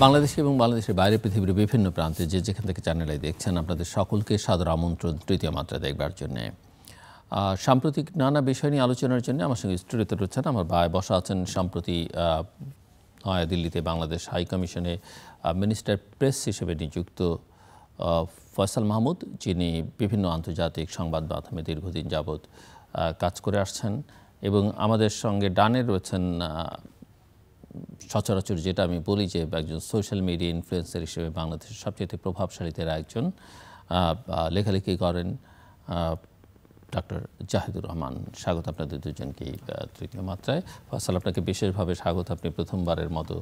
বাংলাদেশে এবং বাংলাদেশের বাইরে পৃথিবীর বিভিন্ন প্রান্তে যেখান থেকে চ্যানেলে দেখছেন আপনাদের সকলকে সাদর আমন্ত্রণ তৃতীয় মাত্রা দেখবার জন্যে। সাম্প্রতিক নানা বিষয় নিয়ে আলোচনার জন্য আমার সঙ্গে স্টুডিওতে রয়েছেন আমার ভাই বসা আছেন সম্প্রতি নয়াদিল্লিতে বাংলাদেশ হাই কমিশনে মিনিস্টার প্রেস হিসেবে নিযুক্ত ফয়সাল মাহমুদ, যিনি বিভিন্ন আন্তর্জাতিক সংবাদ মাধ্যমে দীর্ঘদিন যাবৎ কাজ করে আসছেন, এবং আমাদের সঙ্গে ডানে রয়েছেন সচরাচর যেটা আমি বলি যে একজন সোশ্যাল মিডিয়া ইনফ্লুয়েন্সার হিসেবে বাংলাদেশের সবচেয়ে প্রভাবশালীদের একজন, লেখালেখি করেন, ডক্টর জাহিদুর রহমান। স্বাগত আপনাদের দুজনকে তৃতীয় মাত্রায়। ফয়সাল, আপনাকে বিশেষভাবে স্বাগত। আপনি প্রথমবারের মতো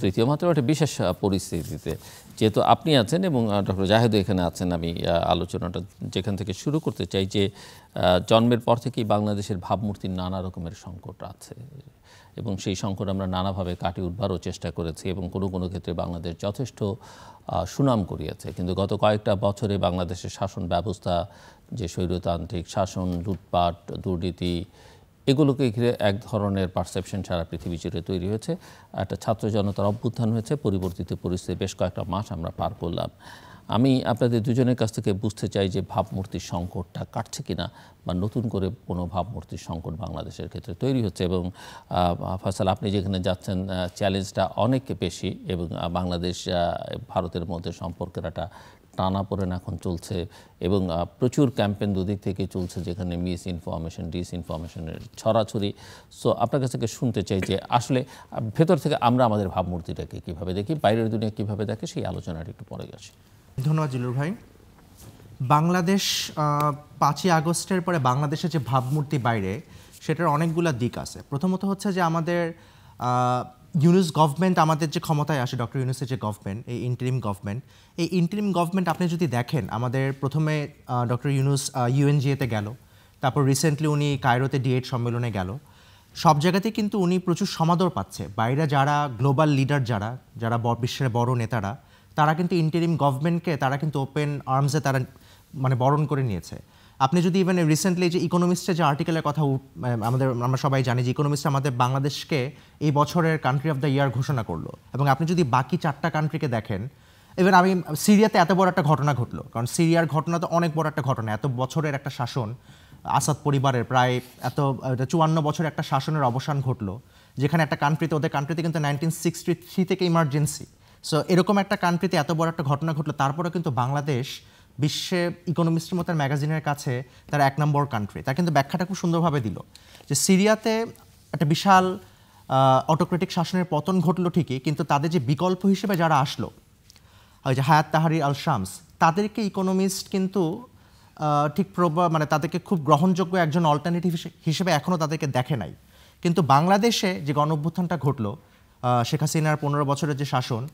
তৃতীয় মাত্রায় একটা বিশেষ পরিস্থিতিতে যেহেতু আপনি আছেন এবং ডক্টর জাহিদুর এখানে আছেন, আমি আলোচনাটা যেখান থেকে শুরু করতে চাই যে জন্মের পর থেকেই বাংলাদেশের ভাবমূর্তির নানা রকমের সংকট আছে এবং সেই সংকট আমরা নানাভাবে কাটিয়ে উঠবারও চেষ্টা করেছি এবং কোনো কোনো ক্ষেত্রে বাংলাদেশ যথেষ্ট সুনাম করিয়েছে। কিন্তু গত কয়েকটা বছরে বাংলাদেশের শাসন ব্যবস্থা, যে স্বৈরতান্ত্রিক শাসন, লুটপাট, দুর্নীতি, এগুলোকে ঘিরে এক ধরনের পারসেপশন সারা পৃথিবী জুড়ে তৈরি হয়েছে। একটা ছাত্র জনতার অভ্যুত্থান হয়েছে, পরিবর্তিত পরিস্থিতি, বেশ কয়েকটা মাস আমরা পার করলাম। আমি আপনাদের দুজনের কাছ থেকে বুঝতে চাই যে ভাবমূর্তির সংকটটা কাটছে কিনা বা নতুন করে কোনো ভাবমূর্তির সংকট বাংলাদেশের ক্ষেত্রে তৈরি হচ্ছে। এবং ফয়সাল, আপনি যেখানে যাচ্ছেন চ্যালেঞ্জটা অনেক বেশি এবং বাংলাদেশ ভারতের মধ্যে সম্পর্কের একটা টানাপোড়েন এখন চলছে এবং প্রচুর ক্যাম্পেইন দুদিক থেকে চলছে, যেখানে মিস ইনফরমেশন, ডিসইনফরমেশনের ছড়াছড়ি। সো আপনার কাছ থেকে শুনতে চাই যে আসলে ভেতর থেকে আমরা আমাদের ভাবমূর্তিটাকে কীভাবে দেখি, বাইরের দুনিয়া কীভাবে দেখে, সেই আলোচনাটা একটু পরে আসি। ধন্যবাদ জিলুর ভাই। বাংলাদেশ 5ই আগস্টের পরে বাংলাদেশের যে ভাবমূর্তি বাইরে, সেটার অনেকগুলো দিক আছে। প্রথমত হচ্ছে যে আমাদের ইউনুস গভর্নমেন্ট, আমাদের যে ক্ষমতায় আসে ডক্টর ইউনুসের যে গভর্নমেন্ট, এই ইন্টারিম গভর্নমেন্ট আপনি যদি দেখেন, আমাদের প্রথমে ডক্টর ইউনুস ইউএনজিএতে গেল, তারপর রিসেন্টলি উনি কায়রোতে D8 সম্মেলনে গেল। সব জায়গাতেই কিন্তু উনি প্রচুর সমাদর পাচ্ছে। বাইরে যারা গ্লোবাল লিডার, যারা বিশ্বের বড় নেতারা, তারা কিন্তু ইন্টারিম গভর্নমেন্টকে তারা কিন্তু ওপেন আর্মসে তারা মানে বরণ করে নিয়েছে। আপনি যদি ইভেন রিসেন্টলি যে ইকোনমিস্টের যে আর্টিকেলের কথা আমরা সবাই জানি যে ইকোনমিস্ট আমাদের বাংলাদেশকে এই বছরের কান্ট্রি অফ দ্য ইয়ার ঘোষণা করলো। এবং আপনি যদি বাকি 4টা কান্ট্রিকে দেখেন, ইভেন আমি সিরিয়াতে এত বড় একটা ঘটনা ঘটলো, কারণ সিরিয়ার ঘটনা তো অনেক বড় একটা ঘটনা। এত বছরের একটা শাসন, আসাদ পরিবারের প্রায় 54 বছরের একটা শাসনের অবসান ঘটলো, যেখানে একটা কান্ট্রিতে, ওদের কান্ট্রিতে কিন্তু 1963 থেকে ইমার্জেন্সি। সো এরকম একটা কান্ট্রিতে এত বড় একটা ঘটনা ঘটলো, তারপরেও কিন্তু বাংলাদেশ বিশ্বে ইকোনমিস্টের মতো ম্যাগাজিনের কাছে তারা 1 নম্বর কান্ট্রি। তার কিন্তু ব্যাখ্যাটা খুব সুন্দরভাবে দিল যে সিরিয়াতে একটা বিশাল অটোক্রেটিক শাসনের পতন ঘটলো ঠিকই, কিন্তু তাদের যে বিকল্প হিসেবে যারা আসলো, ওই যে হায়াত তাহরির আল শামস, তাদেরকে ইকোনমিস্ট কিন্তু ঠিক মানে তাদেরকে খুব গ্রহণযোগ্য একজন অল্টারনেটিভ হিসেবে এখনও তাদেরকে দেখে নাই। কিন্তু বাংলাদেশে যে গণঅভ্যুত্থানটা ঘটলো, শেখ হাসিনার 15 বছরের যে শাসন,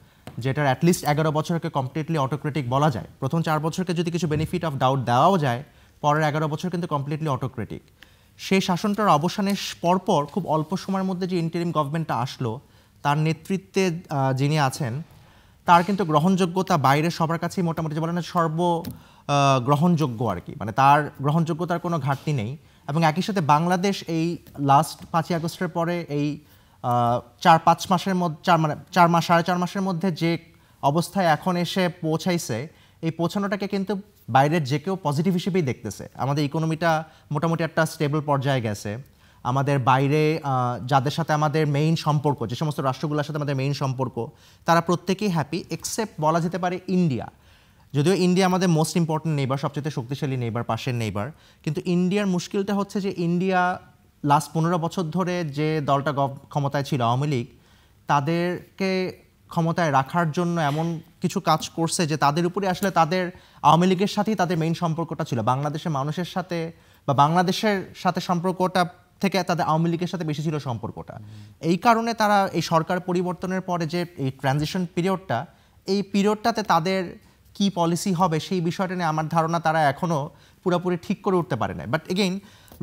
যেটার অ্যাটলিস্ট 11 বছরকে কমপ্লিটলি অটোক্রেটিক বলা যায়, প্রথম 4 বছরকে যদি কিছু বেনিফিট অফ ডাউট দেওয়াও যায়, পরের 11 বছর কিন্তু কমপ্লিটলি অটোক্রেটিক। সেই শাসনটার অবসানের পরপর খুব অল্প সময়ের মধ্যে যে ইন্টারিম গভর্নমেন্টটা আসলো, তার নেতৃত্বে যিনি আছেন, তার কিন্তু গ্রহণযোগ্যতা বাইরে সবার কাছেই মোটামুটি যে বলে না গ্রহণযোগ্য আর কি, মানে তার গ্রহণযোগ্যতার কোনো ঘাটতি নেই। এবং একই সাথে বাংলাদেশ এই লাস্ট 5ই আগস্টের পরে এই 4-5 মাসের মধ্যে, 4 মাস 4.5 মাসের মধ্যে যে অবস্থায় এখন এসে পৌঁছাইছে, এই পৌঁছানোটাকে কিন্তু বাইরের যে কেউ পজিটিভ হিসেবেই দেখতেছে। আমাদের ইকোনমিটা মোটামুটি একটা স্টেবল পর্যায়ে গেছে। আমাদের বাইরে যাদের সাথে আমাদের মেইন সম্পর্ক, যে সমস্ত রাষ্ট্রগুলোর সাথে আমাদের মেইন সম্পর্ক, তারা প্রত্যেকেই হ্যাপি, এক্সেপ্ট বলা যেতে পারে ইন্ডিয়া। যদিও ইন্ডিয়া আমাদের মোস্ট ইম্পর্টেন্ট নেইবার, সবচেয়ে শক্তিশালী নেইবার, পাশের নেইবার, কিন্তু ইন্ডিয়ার মুশকিলটা হচ্ছে যে ইন্ডিয়া লাস্ট 15 বছর ধরে যে দলটা ক্ষমতায় ছিল, আওয়ামী লীগ, তাদেরকে ক্ষমতায় রাখার জন্য এমন কিছু কাজ করছে যে তাদের উপরে আসলে তাদের আওয়ামী লীগের সাথেই তাদের মেইন সম্পর্কটা ছিল। বাংলাদেশের মানুষের সাথে বা বাংলাদেশের সাথে সম্পর্কটা থেকে তাদের আওয়ামী লীগের সাথে বেশি ছিল সম্পর্কটা। এই কারণে তারা এই সরকার পরিবর্তনের পরে যে এই ট্রানজিশন পিরিয়ডটা, এই পিরিয়ডটাতে তাদের কি পলিসি হবে সেই বিষয়টা নিয়ে আমার ধারণা তারা এখনও পুরোপুরি ঠিক করে উঠতে পারে না। বাট এগেইন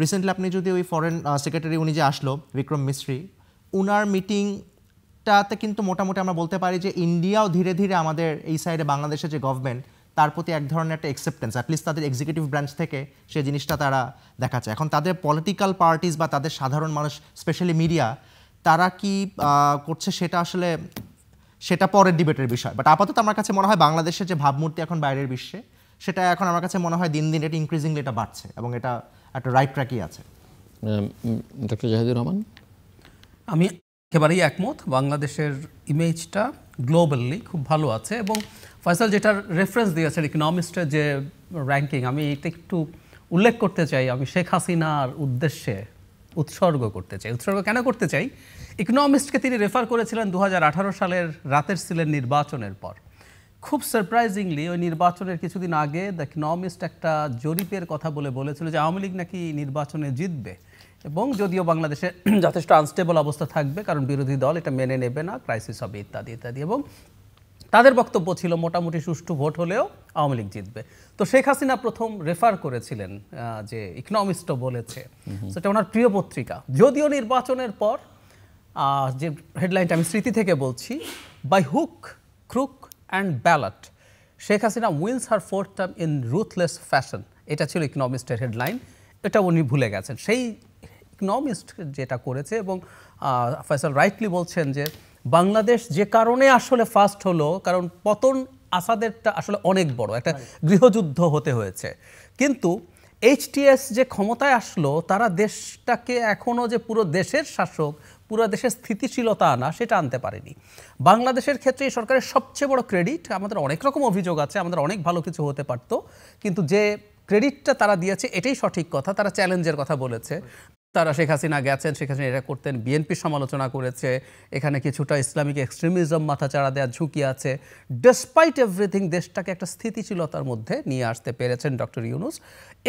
রিসেন্টলি আপনি যদি ওই ফরেন সেক্রেটারি উনি যে আসলো, বিক্রম মিস্ত্রি, উনার মিটিংটাতে কিন্তু মোটামুটি আমরা বলতে পারি যে ইন্ডিয়াও ধীরে ধীরে আমাদের এই সাইডে বাংলাদেশের যে গভর্নমেন্ট, তার প্রতি এক ধরনের একটা অ্যাকসেপ্টেন্স, অ্যাটলিস্ট তাদের এক্সিকিউটিভ ব্রাঞ্চ থেকে সেই জিনিসটা তারা দেখাচ্ছে। এখন তাদের পলিটিক্যাল পার্টিস বা তাদের সাধারণ মানুষ, স্পেশালি মিডিয়া, তারা কি করছে সেটা আসলে সেটা পরের ডিবেটের বিষয়। বাট আপাতত আমার কাছে মনে হয় বাংলাদেশের যে ভাবমূর্তি এখন বাইরের বিশ্বে, সেটা এখন আমার কাছে মনে হয় দিন দিন এটা ইনক্রিজিংলি এটা বাড়ছে এবং এটা একটা রাইট ট্র্যাকই আছে। ডক্টর জাহিদুর রহমান? আমি একেবারেই একমত, বাংলাদেশের ইমেজটা গ্লোবালি খুব ভালো আছে। এবং ফয়সাল যেটার রেফারেন্স দিয়েছেন ইকোনমিস্টের যে র্যাঙ্কিং, আমি এটা একটু উল্লেখ করতে চাই। আমি শেখ হাসিনার উদ্দেশ্যে উৎসর্গ করতে চাই। উৎসর্গ কেন করতে চাই? ইকোনমিস্টকে তিনি রেফার করেছিলেন 2018 সালের রাতের সিলের নির্বাচনের পর। খুব সারপ্রাইজিংলি ওই নির্বাচনের কিছুদিন আগে দ্য ইকোনমিস্ট একটা জরিপের কথা বলেছিল যে আওয়ামী লীগ নাকি নির্বাচনে জিতবে, এবং যদিও বাংলাদেশে যথেষ্ট আনস্টেবল অবস্থা থাকবে কারণ বিরোধী দল এটা মেনে নেবে না, ক্রাইসিস হবে ইত্যাদি ইত্যাদি, এবং তাদের বক্তব্য ছিল মোটামুটি সুষ্ঠু ভোট হলেও আওয়ামী লীগ জিতবে। তো শেখ হাসিনা প্রথম রেফার করেছিলেন যে ইকোনমিস্টও বলেছে, সেটা ওনার প্রিয় পত্রিকা। যদিও নির্বাচনের পর যে হেডলাইনটা আমি স্মৃতি থেকে বলছি, by hook crook and ballot Sheikh Hasina wins her fourth term in ruthless fashion, এটা ছিল ইকোনমিস্টের হেডলাইন। এটা উনি ভুলে গেছেন। সেই ইকোনমিস্ট যেটা করেছে, এবং ফয়সাল রাইটলি বলছেন যে বাংলাদেশ যে কারণে আসলে ফার্স্ট হলো, কারণ পতন আসাদেরটা আসলে অনেক বড় একটা গৃহযুদ্ধ হতে হয়েছে, কিন্তু এইচটিএস যে ক্ষমতায় আসলো তারা দেশটাকে এখনও যে পুরো দেশের শাসক, পুরো দেশের স্থিতিশীলতা আনা, সেটা আনতে পারেনি। বাংলাদেশের ক্ষেত্রে এই সরকারের সবচেয়ে বড় ক্রেডিট, আমাদের অনেক রকম অভিযোগ আছে, আমাদের অনেক ভালো কিছু হতে পারতো, কিন্তু যে ক্রেডিটটা তারা দিয়েছে এটাই সঠিক কথা। তারা চ্যালেঞ্জের কথা বলেছে, তারা শেখ হাসিনা গেছেন, শেখ হাসিনা এটা করতেন, বিএনপি সমালোচনা করেছে, এখানে কিছুটা ইসলামিক এক্সট্রিমিজম মাথাচাড়া দেওয়ার ঝুঁকি আছে। ডেসপাইট এভরিথিং দেশটাকে একটা স্থিতিশীলতার মধ্যে নিয়ে আসতে পেরেছেন ডক্টর ইউনূস।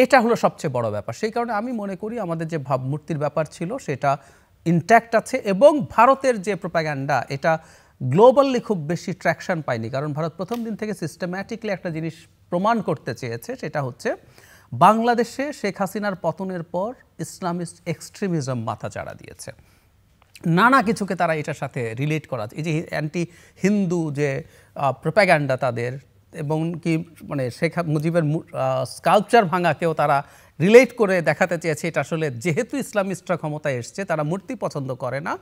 এটা হলো সবচেয়ে বড় ব্যাপার। সেই কারণে আমি মনে করি আমাদের যে ভাবমূর্তির ব্যাপার ছিল সেটা ইনট্যাক্ট আছে, এবং ভারতের যে প্রোপাগ্যান্ডা এটা গ্লোবালি খুব বেশি ট্র্যাকশন পায়নি, কারণ ভারত প্রথম দিন থেকে সিস্টেম্যাটিকলি একটা জিনিস প্রমাণ করতে চেয়েছে, সেটা হচ্ছে বাংলাদেশে শেখ হাসিনার পতনের পর ইসলামিস্ট এক্সট্রিমিজম মাথাচাড়া দিয়েছে। নানা কিছুকে তারা এটার সাথে রিলেট করা, এই যে অ্যান্টি হিন্দু যে প্রোপাগ্যান্ডা তাদের, এবং কি মানে শেখ মুজিবের স্কাল্পচার ভাঙাকেও তারা রিলেট করে দেখাতে চেয়েছে এটা আসলে যেহেতু ইসলামিস্টরা ক্ষমতায় এসছে, তারা মূর্তি পছন্দ করে না,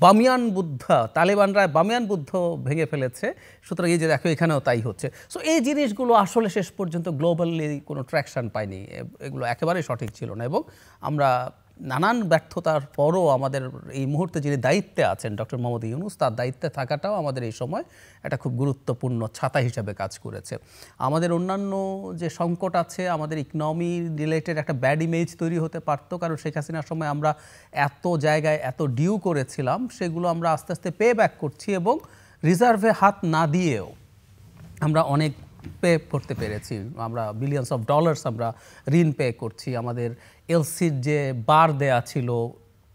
বামিয়ান বুদ্ধ, তালেবানরা বামিয়ান বুদ্ধ ভেঙে ফেলেছে, সুতরাং এই যে দেখো এখানেও তাই হচ্ছে। সো এই জিনিসগুলো আসলে শেষ পর্যন্ত গ্লোবালি কোনো ট্র্যাকশন পায়নি, এগুলো একেবারেই সঠিক ছিল না। এবং আমরা নানান ব্যর্থতার পরও আমাদের এই মুহূর্তে যিনি দায়িত্বে আছেন ডক্টর মোহাম্মদ ইউনূস, তার দায়িত্বে থাকাটাও আমাদের এই সময় একটা খুব গুরুত্বপূর্ণ ছাতা হিসাবে কাজ করেছে। আমাদের অন্যান্য যে সংকট আছে, আমাদের ইকোনমি রিলেটেড একটা ব্যাড ইমেজ তৈরি হতে পারতো, কারণ শেখ হাসিনার সময় আমরা এত জায়গায় এত ডিউ করেছিলাম, সেগুলো আমরা আস্তে আস্তে পে ব্যাক করছি, এবং রিজার্ভে হাত না দিয়েও আমরা অনেক পে করতে পেরেছি। আমরা বিলিয়নস অফ ডলার্স আমরা ঋণ পে করছি। আমাদের এলসির যে বার দেয়া ছিল,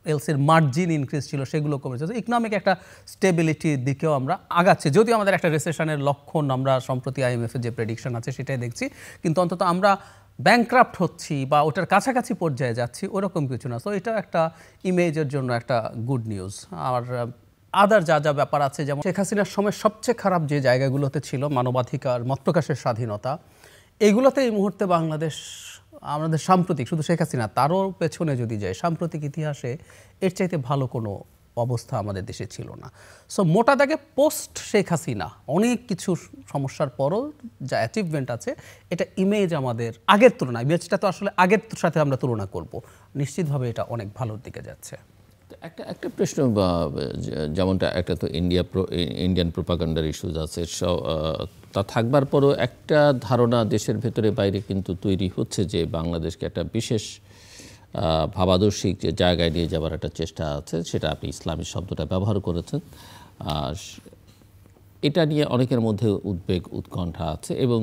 এলসির মার্জিন ইনক্রিজ ছিল, সেগুলো কমেছে। ইকোনমিক একটা স্টেবিলিটির দিকেও আমরা আগাচ্ছি, যদিও আমাদের একটা রিসেশনের লক্ষণ আমরা সম্প্রতি আইএমএফের যে প্রেডিকশন আছে সেটাই দেখছি, কিন্তু অন্তত আমরা ব্যাংক্রাফ্ট হচ্ছি বা ওটার কাছাকাছি পর্যায়ে যাচ্ছি ওরকম কিছু না। সো এটা একটা ইমেজের জন্য একটা গুড নিউজ। আর আদার যা যা ব্যাপার আছে, যেমন শেখ হাসিনার সময় সবচেয়ে খারাপ যে জায়গাগুলোতে ছিল মানবাধিকার, মত প্রকাশের স্বাধীনতা, এইগুলোতে এই মুহূর্তে বাংলাদেশ আমাদের সাম্প্রতিক, শুধু শেখ হাসিনা, তারও পেছনে যদি যায়, সাম্প্রতিক ইতিহাসে এর চাইতে ভালো কোনো অবস্থা আমাদের দেশে ছিল না। সো মোটা দাগে পোস্ট শেখ হাসিনা অনেক কিছু সমস্যার পরও যা অ্যাচিভমেন্ট আছে, এটা ইমেজ আমাদের আগের তুলনায়, ইমেজটা তো আসলে আগের সাথে আমরা তুলনা করব, নিশ্চিতভাবে এটা অনেক ভালোর দিকে যাচ্ছে। একটা প্রশ্ন, যেমনটা একটা তো ইন্ডিয়ান প্রোপাগান্ডার ইস্যুজ আছে, তা থাকবার পরও একটা ধারণা দেশের ভেতরে বাইরে কিন্তু তৈরি হচ্ছে যে বাংলাদেশকে একটা বিশেষ ভাবাদর্শিক যে জায়গায় নিয়ে যাওয়ার একটা চেষ্টা আছে, সেটা আপনি ইসলামী শব্দটা ব্যবহার করেছেন। এটা নিয়ে অনেকের মধ্যে উদ্বেগ উৎকণ্ঠা আছে, এবং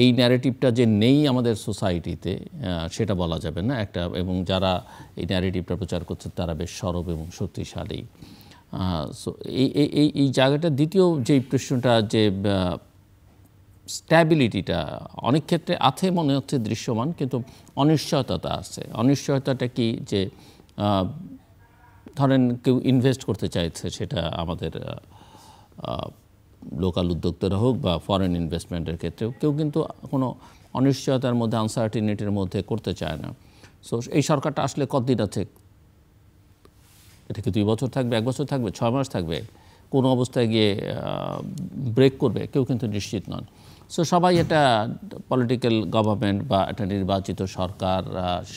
এই ন্যারেটিভটা যে নেই আমাদের সোসাইটিতে সেটা বলা যাবে না একটা, এবং যারা এই ন্যারেটিভটা প্রচার করছে তারা বেশ সরব এবং শক্তিশালী। সো এই জায়গাটা দ্বিতীয় যেই প্রশ্নটা, যে স্ট্যাবিলিটিটা অনেক ক্ষেত্রে আছে মনে হচ্ছে দৃশ্যমান, কিন্তু অনিশ্চয়তা আছে। অনিশ্চয়তাটা কি, যে ধরেন কেউ ইনভেস্ট করতে চাইছে, সেটা আমাদের লোকাল উদ্যোক্তারা হোক বা ফরেন ইনভেস্টমেন্টের ক্ষেত্রেও, কেউ কিন্তু কোনো অনিশ্চয়তার মধ্যে, আনসার্টিনিটির মধ্যে করতে চায় না। সো এই সরকারটা আসলে কতদিন আছে? এটা কি 2 বছর থাকবে, 1 বছর থাকবে, 6 মাস থাকবে? কোন অবস্থায় গিয়ে ব্রেক করবে কেউ কিন্তু নিশ্চিত নন। সো সবাই এটা পলিটিক্যাল গভর্নমেন্ট বা একটা নির্বাচিত সরকার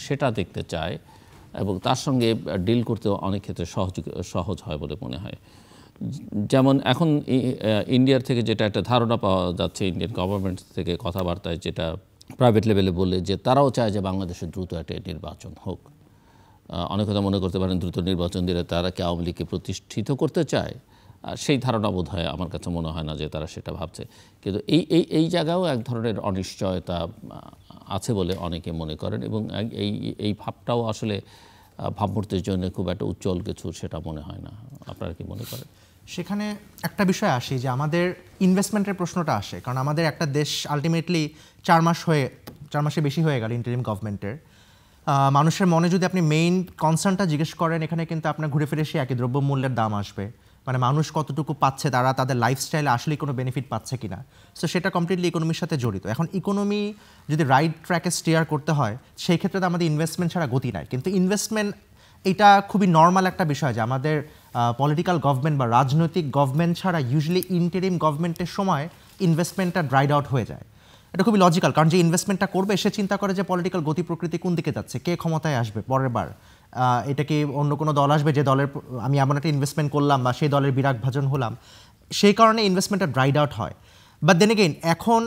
সেটা দেখতে চায় এবং তার সঙ্গে ডিল করতেও অনেক ক্ষেত্রে সহজ হয় বলে মনে হয়। যেমন এখন ইন্ডিয়ার থেকে যেটা একটা ধারণা পাওয়া যাচ্ছে ইন্ডিয়ান গভর্নমেন্ট থেকে কথাবার্তায়, যেটা প্রাইভেট লেভেলে বললে, যে তারাও চায় যে বাংলাদেশে দ্রুত একটা নির্বাচন হোক। অনেক কথা মনে করতে পারেন দ্রুত নির্বাচন দিলে তারা কি আওয়ামী লীগকে প্রতিষ্ঠিত করতে চায়, সেই ধারণা বোধ হয় আমার কাছে মনে হয় না যে তারা সেটা ভাবছে। কিন্তু এই জায়গাও এক ধরনের অনিশ্চয়তা আছে বলে অনেকে মনে করেন এবং এই ভাবটাও আসলে ভাবমূর্তির জন্য খুব একটা উজ্জ্বল কিছু সেটা মনে হয় না। আপনারা কি মনে করেন? সেখানে একটা বিষয় আসি যে আমাদের ইনভেস্টমেন্টের প্রশ্নটা আসে, কারণ আমাদের একটা দেশ আলটিমেটলি 4 মাসে বেশি হয়ে গেল ইন্টারিম গভর্নমেন্টের। মানুষের মনে যদি আপনি মেইন কনসার্নটা জিজ্ঞেস করেন, এখানে কিন্তু আপনার ঘুরে ফিরে এসে একই দ্রব্যমূল্যের দাম আসবে, মানে মানুষ কতটুকু পাচ্ছে, তারা তাদের লাইফস্টাইলে আসলেই কোনো বেনিফিট পাচ্ছে কিনা। সো সেটা কমপ্লিটলি ইকোনমির সাথে জড়িত। এখন ইকোনমি যদি রাইট ট্র্যাকে স্টিয়ার করতে হয়, সেই ক্ষেত্রে তো আমাদের ইনভেস্টমেন্ট ছাড়া গতি নাই। কিন্তু ইনভেস্টমেন্ট এটা খুবই নর্মাল একটা বিষয় যে আমাদের পলিটিক্যাল গভর্নমেন্ট বা রাজনৈতিক গভর্নমেন্ট ছাড়া ইউজুয়ালি ইন্টারিম গভর্নমেন্টের সময় ইনভেস্টমেন্টটা ড্রাইড আউট হয়ে যায়। এটা খুবই লজিক্যাল, কারণ যে ইনভেস্টমেন্টটা করবে সে চিন্তা করে যে পলিটিক্যাল গতি প্রকৃতি কোন দিকে যাচ্ছে, কে ক্ষমতায় আসবে পরের বার, এটা কি অন্য কোনো দল আসবে যে দলের আমি এমন একটা ইনভেস্টমেন্ট করলাম বা সেই দলের বিরাগভাজন হলাম, সেই কারণে ইনভেস্টমেন্টটা ড্রাইড আউট হয়। বাট দেন এগেইন এখন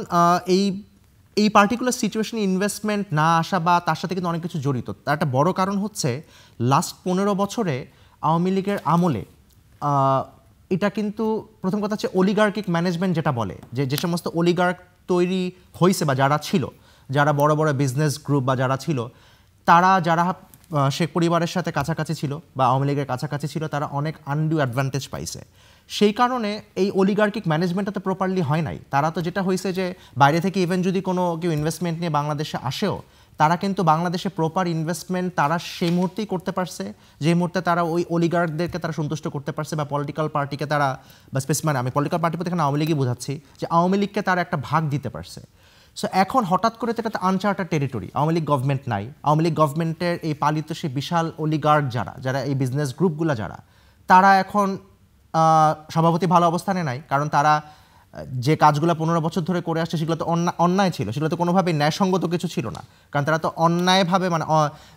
এই পার্টিকুলার সিচুয়েশনে ইনভেস্টমেন্ট না আসা বা তার সাথে কিন্তু অনেক কিছু জড়িত। তার একটা বড় কারণ হচ্ছে লাস্ট 15 বছরে আওয়ামী লীগের আমলে এটা কিন্তু প্রথম কথা হচ্ছে অলিগার্কিক ম্যানেজমেন্ট যেটা বলে, যে সমস্ত অলিগার্ক তৈরি হয়েছে বা যারা ছিল, যারা বড় বড় বিজনেস গ্রুপ বা যারা ছিল, যারা শেখ পরিবারের সাথে কাছাকাছি ছিল বা আওয়ামী লীগের কাছাকাছি ছিল, তারা অনেক আনডিউ অ্যাডভান্টেজ পাইছে। সেই কারণে এই অলিগার্কিক ম্যানেজমেন্টটা তো প্রপারলি হয় নাই। তারা তো যেটা হয়েছে যে বাইরে থেকে ইভেন যদি কেউ ইনভেস্টমেন্ট নিয়ে বাংলাদেশে আসেও, তারা কিন্তু বাংলাদেশে প্রপার ইনভেস্টমেন্ট তারা সেই মুহূর্তেই করতে পারছে যে মুহূর্তে তারা ওই অলিগার্কদেরকে তারা সন্তুষ্ট করতে পারছে বা পলিটিক্যাল পার্টিকে তারা বা স্পেসিফিক আমি পলিটিক্যাল পার্টি বলতে এখানে আওয়ামী লীগই বোঝাচ্ছি, যে আওয়ামী লীগকে তারা একটা ভাগ দিতে পারছে। সো এখন হঠাৎ করে তো এটা আনচার্টার টেরিটরি, আওয়ামী লীগ গভর্নমেন্ট নাই। আওয়ামী লীগ গভর্নমেন্টের এই পালিত সেই বিশাল অলিগার্ক যারা এই বিজনেস গ্রুপগুলো তারা এখন সভাপতি ভালো অবস্থানে নাই, কারণ তারা যে কাজগুলো 15 বছর ধরে করে আসছে সেগুলো তো অন্যায় ছিল, সেগুলো তো কোনোভাবে ন্যায়সঙ্গত কিছু ছিল না, কারণ তারা তো অন্যায়ভাবে মানে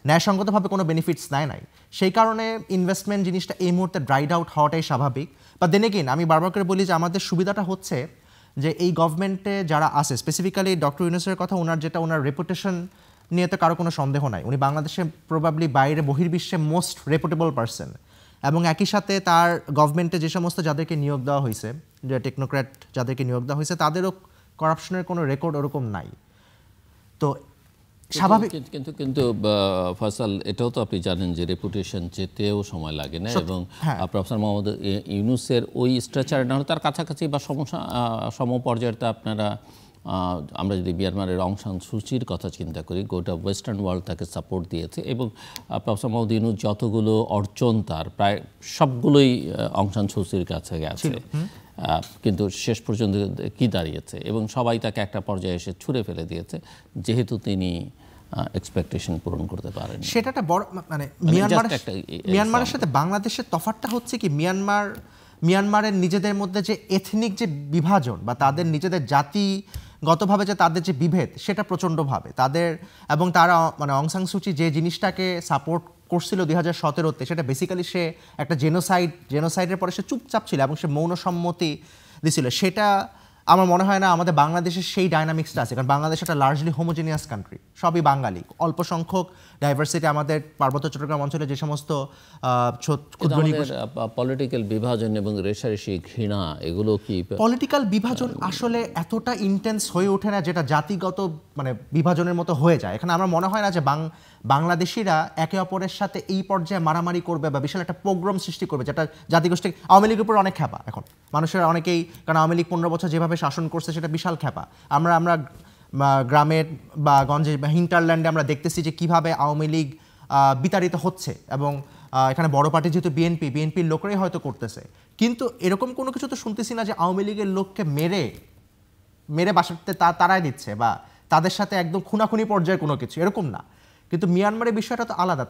ন্যায়সঙ্গতভাবে কোনো বেনিফিটস নাই। সেই কারণে ইনভেস্টমেন্ট জিনিসটা এই মুহূর্তে ড্রাইড আউট হওয়াটাই স্বাভাবিক। বা দেন এগেইন আমি বারবার করে বলি যে আমাদের সুবিধাটা হচ্ছে যে এই গভর্নমেন্টে যারা আছে, স্পেসিফিক্যালি ডক্টর ইউনূসের কথা, ওনার রেপুটেশন নিয়ে তো কারো কোনো সন্দেহ নাই। উনি বাংলাদেশে প্রবাবলি বাইরে বহির্বিশ্বে মোস্ট রেপুটেবল পারসন, এবং একই সাথে তার গভর্নমেন্টে যে সমস্ত যাদেরকে নিয়োগ দেওয়া হয়েছে, যে টেকনোক্র্যাট যাদেরকে নিয়োগ দেওয়া হয়েছে, তাদেরও করাপশনের কোনো রেকর্ড ওরকম নাই। তো স্বাভাবিক কিন্তু ফয়সাল, এটাও তো আপনি জানেন যে রেপুটেশন যেতেও সময় লাগে না, এবং প্রফেসর মোহাম্মদ ইউনূসের ওই স্ট্রাকচার না হলে তার কাছাকাছি বা সমপর্যায়ের আপনারা আমরা যদি মিয়ানমারের অং সান সুচির কথা চিন্তা করি, গোটা ওয়েস্টার্ন ওয়ার্ল্ড তাকে সাপোর্ট দিয়েছে এবং প্রফেসর মোহাম্মদ ইউনূস যতগুলো অর্জন তার প্রায় সবগুলোই অং সান সুচির কাছে গেছে, কিন্তু শেষ পর্যন্ত কি দাঁড়িয়েছে এবং সবাই তাকে একটা পর্যায়ে এসে ছুঁড়ে ফেলে দিয়েছে যেহেতু তিনি এক্সপেকটেশন পূরণ করতে পারেন। সেটা একটা বড় মানে মিয়ানমারের সাথে বাংলাদেশের তফাৎটা হচ্ছে কি, মিয়ানমারের নিজেদের মধ্যে যে এথনিক যে বিভাজন বা তাদের নিজেদের জাতিগতভাবে যে তাদের যে বিভেদ, সেটা প্রচণ্ডভাবে তাদের, এবং তারা মানে অং সান সুচি যে জিনিসটাকে সাপোর্ট করছিল 2017-তে, সেটা বেসিক্যালি সে একটা জেনোসাইডের পরে সে চুপচাপ ছিল এবং সে মৌন সম্মতি দিছিল। সেটা আমার মনে হয় না আমাদের বাংলাদেশের সেই ডাইনামিক্সটা আছে, কারণ বাংলাদেশ একটা লার্জলি হোমোজেনিয়াস কান্ট্রি, সবই বাঙালি, অল্প সংখ্যক ডাইভার্সিটি আমাদের পার্বত্য চট্টগ্রাম অঞ্চলে যে সমস্ত পলিটিক্যাল বিভাজন এবং রেষারেষি ঘৃণা, এগুলো কি পলিটিক্যাল বিভাজন আসলে এতটা ইন্টেন্স হয়ে ওঠে না যেটা জাতিগত মানে বিভাজনের মতো হয়ে যায়। এখানে আমার মনে হয় না যে বাংলাদেশিরা একে অপরের সাথে এই পর্যায়ে মারামারি করবে বা বিশাল একটা প্রোগ্রাম সৃষ্টি করবে, যেটা জাতিগোষ্ঠী আওয়ামী লীগের উপর অনেক খ্যাপা এখন মানুষের অনেকেই, কারণ আওয়ামী লীগ 15 বছর যেভাবে শাসন করছে সেটা বিশাল খ্যাপা। আমরা গ্রামের বা গঞ্জে বা হিন্টারল্যান্ডে আমরা দেখতেছি যে কিভাবে আওয়ামী লীগ বিতাড়িত হচ্ছে, এবং এখানে বড় পার্টি যেহেতু বিএনপির লোকরাই হয়তো করতেছে, কিন্তু এরকম কোনো কিছু তো শুনতেছি না যে আওয়ামী লীগের লোককে মেরে বাসাতে তারাই দিচ্ছে বা তাদের সাথে একদম খুনাখুনি পর্যায়ে কোনো কিছু, এরকম না। কিন্তু মিয়ানমারের বিষয়টা তো আলাদা,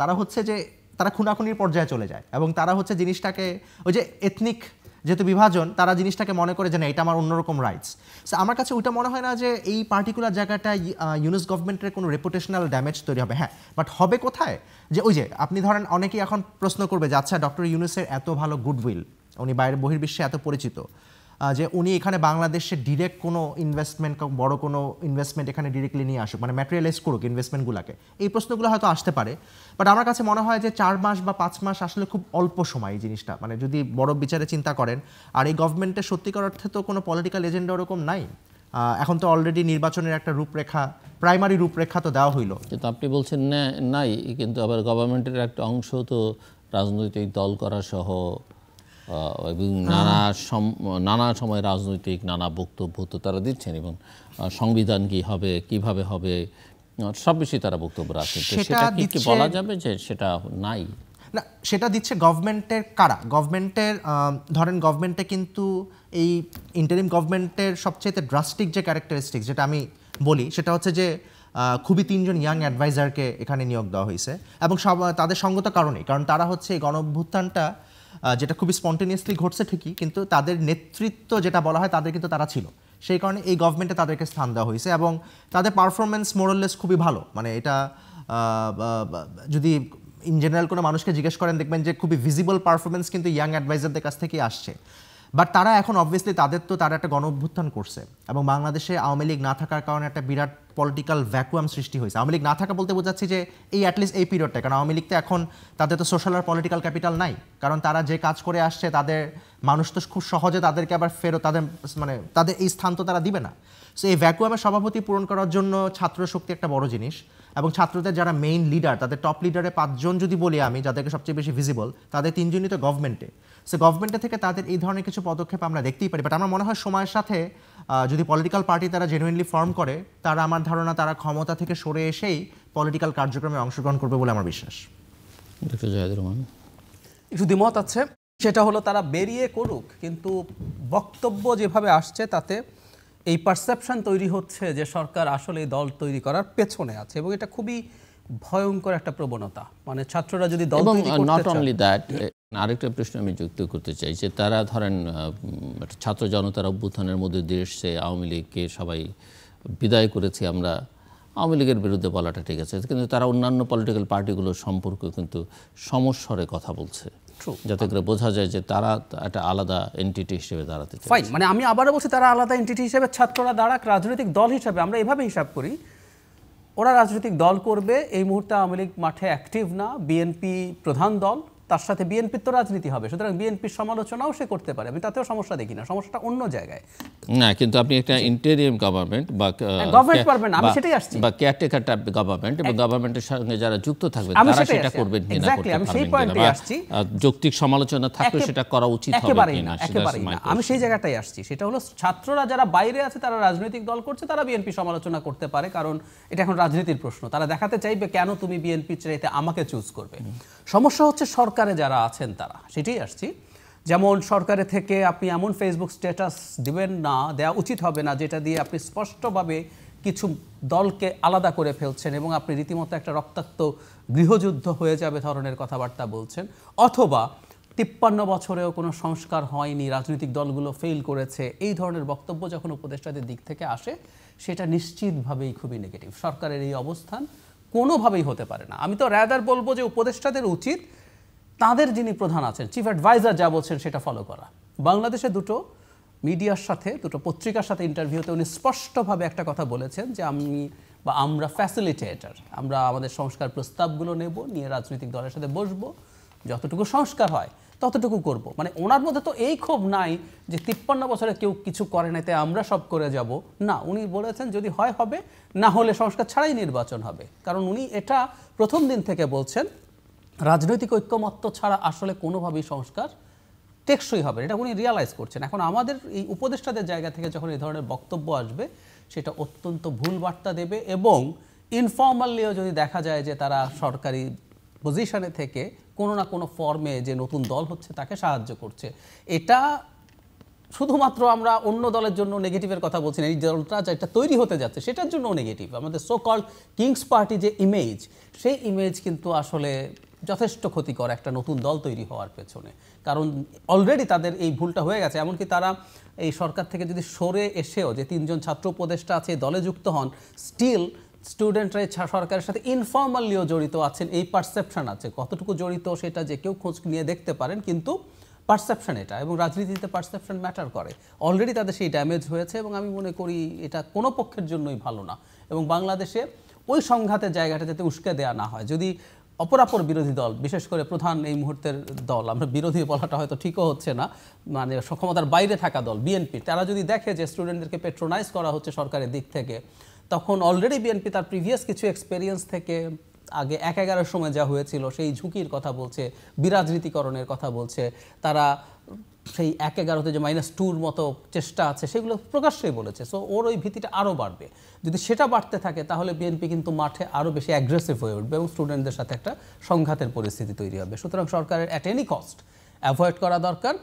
তারা খুনাখুনির পর্যায়ে চলে যায় এবং তারা জিনিসটাকে ওই যে এথনিক যেহেতু বিভাজন, তারা জিনিসটাকে মনে করে যে না এটা আমার অন্যরকম রাইটস। সো আমার কাছে ওইটা মনে হয় না যে এই পার্টিকুলার জায়গাটায় ইউনুস গভর্নমেন্টের কোনো রেপুটেশনাল ড্যামেজ তৈরি হবে। হ্যাঁ, বাট হবে কোথায়? যে ওই যে আপনি ধরেন অনেকেই এখন প্রশ্ন করবে যে আচ্ছা ডক্টর ইউনুসের এত ভালো গুডউইল, উনি বাইরের বহির্বিশ্বে এত পরিচিত, যে উনি এখানে বাংলাদেশে ডিরেক্ট কোনো ইনভেস্টমেন্ট, বড় কোনো ইনভেস্টমেন্ট এখানে ডিরেক্টলি নিয়ে আসুক, মানে ম্যাটেরিয়ালাইজ করুক ইনভেস্টমেন্টগুলোকে, এই প্রশ্নগুলো হয়তো আসতে পারে। বাট আমার কাছে মনে হয় যে 4 মাস বা 5 মাস আসলে খুব অল্প সময় এই জিনিসটা, মানে যদি বড় বিচারে চিন্তা করেন। আর এই গভর্নমেন্টের সত্যিকার অর্থে তো কোনো পলিটিক্যাল এজেন্ডা ওরকম নাই। এখন তো অলরেডি নির্বাচনের একটা রূপরেখা, প্রাইমারি রূপরেখা তো দেওয়া হইলো। কিন্তু আপনি বলছেন নাই, কিন্তু আবার গভর্নমেন্টের একটা অংশ তো রাজনৈতিক দল করা সহ এবং নানা সময় রাজনৈতিক নানা বক্তব্য তো তারা দিচ্ছেন, এবং সংবিধান কি হবে, কিভাবে হবে, সব বিষয়ে তারা বক্তব্য রাখছেন। সেটা কি বলা যাবে যে সেটা নাই? না, সেটা দিচ্ছে গভর্নমেন্টের কারা? গভর্নমেন্টের ধরেন গভর্নমেন্টে কিন্তু এই ইন্টারিম গভর্নমেন্টের সবচেয়ে ড্রাস্টিক যে ক্যারেক্টারিস্টিক্স যেটা আমি বলি সেটা হচ্ছে যে খুবই 3 জন ইয়াং অ্যাডভাইজারকে এখানে নিয়োগ দেওয়া হয়েছে, এবং সব তাদের সঙ্গত কারণেই, কারণ তারা হচ্ছে এই গণঅভ্যুত্থানটা যেটা খুবই স্পন্টেনিয়াসলি ঘটছে ঠিকই, কিন্তু তাদের নেতৃত্ব যেটা বলা হয় তাদের কিন্তু তারা ছিল, সেই কারণে এই গভর্নমেন্টে তাদেরকে স্থান দেওয়া হয়েছে, এবং তাদের পারফরমেন্স মোরাললেস খুবই ভালো। মানে এটা যদি ইন জেনারেল কোনো মানুষকে জিজ্ঞেস করেন দেখবেন যে খুবই ভিজিবল পারফরমেন্স কিন্তু ইয়াং অ্যাডভাইজারদের কাছ থেকেই আসছে। বাট তারা এখন অবভিয়াসলি তারা একটা গণ অভ্যুত্থান করছে, এবং বাংলাদেশে আওয়ামী লীগ না থাকার কারণে একটা বিরাট পলিটিক্যাল ভ্যাকুয়াম সৃষ্টি হয়েছে। আওয়ামী লীগ না থাকা বলতে বোঝাচ্ছি যে এই অ্যাটলিস্ট এই পিরিয়ডটা, কারণ আওয়ামী লীগ তো এখন তাদের তো সোশ্যাল আর পলিটিক্যাল ক্যাপিটাল নাই, কারণ তারা যে কাজ করে আসছে তাদের মানুষ তো খুব সহজে তাদেরকে আবার ফেরত তাদের এই স্থান তো তারা দিবে না। সো এই ভ্যাকুয়ামের সভাপতি পূরণ করার জন্য ছাত্র শক্তি একটা বড় জিনিস, এবং ছাত্রদের যারা মেইন লিডার, তাদের টপ লিডারে 5 জন যদি বলি আমি, যাদেরকে সবচেয়ে বেশি ভিজিবল, তাদের 3 জনই তো গভর্নমেন্টে। সো গভর্নমেন্টে থেকে তাদের এই ধরনের কিছু পদক্ষেপ আমরা দেখতেই পারি। বাট আমার মনে হয় সময়ের সাথে যদি পলিটিক্যাল পার্টি তারা জেনুইনলি ফর্ম করে, তারা আমার ধারণা তারা ক্ষমতা থেকে সরে এসেই পলিটিক্যাল কার্যক্রমে অংশগ্রহণ করবে বলে আমার বিশ্বাস। ডক্টর জাহিদুর রহমান, একটু দ্বিমত আছে, সেটা হলো তারা বেরিয়ে করুক, কিন্তু বক্তব্য যেভাবে আসছে তাতে এই পারসেপশন তৈরি হচ্ছে যে সরকার আসলে এই দল তৈরি করার পেছনে আছে, এবং এটা খুবই ভয়ঙ্কর একটা প্রবণতা। মানে ছাত্ররা যদি দল তৈরি করতে চায়, নট অনলি দ্যাট, আরেকটা প্রশ্ন আমি যুক্ত করতে চাই যে তারা ধরেন ছাত্র জনতার অভ্যুত্থানের মধ্যে দিয়ে এসছে, আওয়ামী লীগকে সবাই বিদায় করেছি আমরা, আওয়ামী লীগের বিরুদ্ধে বলাটা ঠিক আছে, কিন্তু তারা অন্যান্য পলিটিক্যাল পার্টিগুলোর সম্পর্কে কিন্তু সমস্বরে কথা বলছে, যাতে করে বোঝা যায় যে তারা একটা আলাদা এন্টিটি হিসেবে দাঁড়াতে চায়। ফাইন, মানে আমি আবারও বলছি তারা আলাদা এন্টিটি হিসেবে, ছাত্ররা দাঁড়াক রাজনৈতিক দল হিসেবে। আমরা এভাবে হিসাব করি, ওরা রাজনৈতিক দল করবে। এই মুহূর্তে আওয়ামী লীগ মাঠে অ্যাক্টিভ না, বিএনপি প্রধান দল, তার সাথে বিএনপির তো রাজনীতি হবে, সুতরাং বিএনপির সমালোচনাও সে করতে পারে, আমি তাতেও সমস্যা দেখি না, সমস্যাটা অন্য জায়গায়। না, কিন্তু আপনি একটা ইন্টেরিয়াম গভর্নমেন্ট বা গভর্নমেন্ট পারবেন, আমি সেটাই আসছি, বা কেয়ারটেকার টাইপ গভর্নমেন্ট, এবং গভর্নমেন্টের সঙ্গে যারা যুক্ত থাকবেন তারা সেটা করবেন কিনা, করতে পারবেন কিনা, যৌক্তিক সমালোচনা থাকলে সেটা করা উচিত হবে কিনা, একেবারেই না, আমি সেই জায়গাটাই আসছি। সেটা হলো ছাত্ররা যারা বাইরে আছে, তারা রাজনৈতিক দল করছে, তারা বিএনপি সমালোচনা করতে পারে, কারণ এটা এখন রাজনীতির প্রশ্ন, তারা দেখাতে চাইবে কেন তুমি বিএনপি চাইতে আমাকে চুজ করবে। সমস্যা হচ্ছে সরকারে যারা আছেন তারা, সেটাই আসছি। যেমন সরকারে থেকে আপনি এমন ফেসবুক স্ট্যাটাস দিবেন না, দেওয়া উচিত হবে না, যেটা দিয়ে আপনি স্পষ্টভাবে কিছু দলকে আলাদা করে ফেলছেন, এবং আপনি রীতিমতো একটা রক্তাক্ত গৃহযুদ্ধ হয়ে যাবে ধরনের কথাবার্তা বলছেন। অথবা 53 বছরেও কোনো সংস্কার হয়নি, রাজনৈতিক দলগুলো ফেল করেছে, এই ধরনের বক্তব্য যখন উপদেষ্টাদের দিক থেকে আসে, সেটা নিশ্চিতভাবেই খুবই নেগেটিভ। সরকারের এই অবস্থান কোনোভাবেই হতে পারে না। আমি তো রাদার বলবো যে উপদেষ্টাদের উচিত তাদের যিনি প্রধান আছেন, চিফ অ্যাডভাইজার যা বলছেন সেটা ফলো করা। বাংলাদেশে দুটো মিডিয়ার সাথে, দুটো পত্রিকার সাথে ইন্টারভিউতে উনি স্পষ্টভাবে একটা কথা বলেছেন যে আমরা ফ্যাসিলিটেটর, আমরা আমাদের সংস্কার প্রস্তাবগুলো নেব, নিয়ে রাজনৈতিক দলের সাথে বসবো, যতটুকু সংস্কার হয় ততটুকু করব। মানে ওনার মধ্যে তো এই ক্ষোভ নাই যে 53 বছরে কেউ কিছু করে নাই তাই আমরা সব করে যাব, না, উনি বলেছেন যদি হয় হবে, না হলে সংস্কার ছাড়াই নির্বাচন হবে। কারণ উনি এটা প্রথম দিন থেকে বলছেন, রাজনৈতিক ঐক্যমত্য ছাড়া আসলে কোনোভাবেই সংস্কার টেকসই হবে, এটা উনি রিয়ালাইজ করছেন। এখন আমাদের এই উপদেষ্টাদের জায়গা থেকে যখন এই ধরনের বক্তব্য আসবে, সেটা অত্যন্ত ভুল বার্তা দেবে, এবং ইনফর্মালিও যদি দেখা যায় যে তারা সরকারি পজিশনে থেকে কোনো না কোনো ফর্মে যে নতুন দল হচ্ছে তাকে সাহায্য করছে, এটা শুধুমাত্র আমরা অন্য দলের জন্য নেগেটিভের কথা বলছি না, এই দলটা যেটা তৈরি হতে যাচ্ছে সেটার জন্য নেগেটিভ। আমাদের সো কল্ড কিংস পার্টি যে ইমেজ, সেই ইমেজ কিন্তু আসলে যথেষ্ট ক্ষতিকর একটা নতুন দল তৈরি হওয়ার পেছনে। কারণ অলরেডি তাদের এই ভুলটা হয়ে গেছে, এমনকি তারা এই সরকার থেকে যদি সরে এসেও যে 3 জন ছাত্র উপদেষ্টা আছে দলে যুক্ত হন, স্টিল স্টুডেন্টরা সরকারের সাথে ইনফর্মালিও জড়িত আছেন, এই পারসেপশন আছে। কতটুকু জড়িত সেটা যে কেউ খোঁজ নিয়ে দেখতে পারেন, কিন্তু পারসেপশন এটা, এবং রাজনীতিতে পারসেপশন ম্যাটার করে। অলরেডি তাদের সেই ড্যামেজ হয়েছে এবং আমি মনে করি এটা কোনো পক্ষের জন্যই ভালো না। এবং বাংলাদেশে ওই সংঘাতের জায়গাটা যাতে উস্কে দেওয়া না হয়, যদি অপরাপর বিরোধী দল, বিশেষ করে প্রধান এই মুহূর্তের দল, আমরা বিরোধী বলাটা হয়তো ঠিকও হচ্ছে না, মানে ক্ষমতার বাইরে থাকা দল বিএনপি, তারা যদি দেখে যে স্টুডেন্টদেরকে পেট্রোনাইজ করা হচ্ছে সরকারের দিক থেকে, তখন অলরেডি বিএনপি তার প্রিভিয়াস কিছু এক্সপেরিয়েন্স থেকে আগে 1-11 সময় যা হয়েছিল সেই ঝুঁকির কথা বলছে, বিরাজনীতিকরণের কথা বলছে, তারা সেই 1-11-তে যে -2-র মতো চেষ্টা আছে সেগুলো প্রকাশ্যেই বলেছে। সো ওর ওই ভীতিটা আরও বাড়বে। যদি সেটা বাড়তে থাকে তাহলে বিএনপি কিন্তু মাঠে আরও বেশি অ্যাগ্রেসিভ হয়ে উঠবে এবং স্টুডেন্টদের সাথে একটা সংঘাতের পরিস্থিতি তৈরি হবে। সুতরাং সরকারের অ্যাট এনি কস্ট অ্যাভয়েড করা দরকার।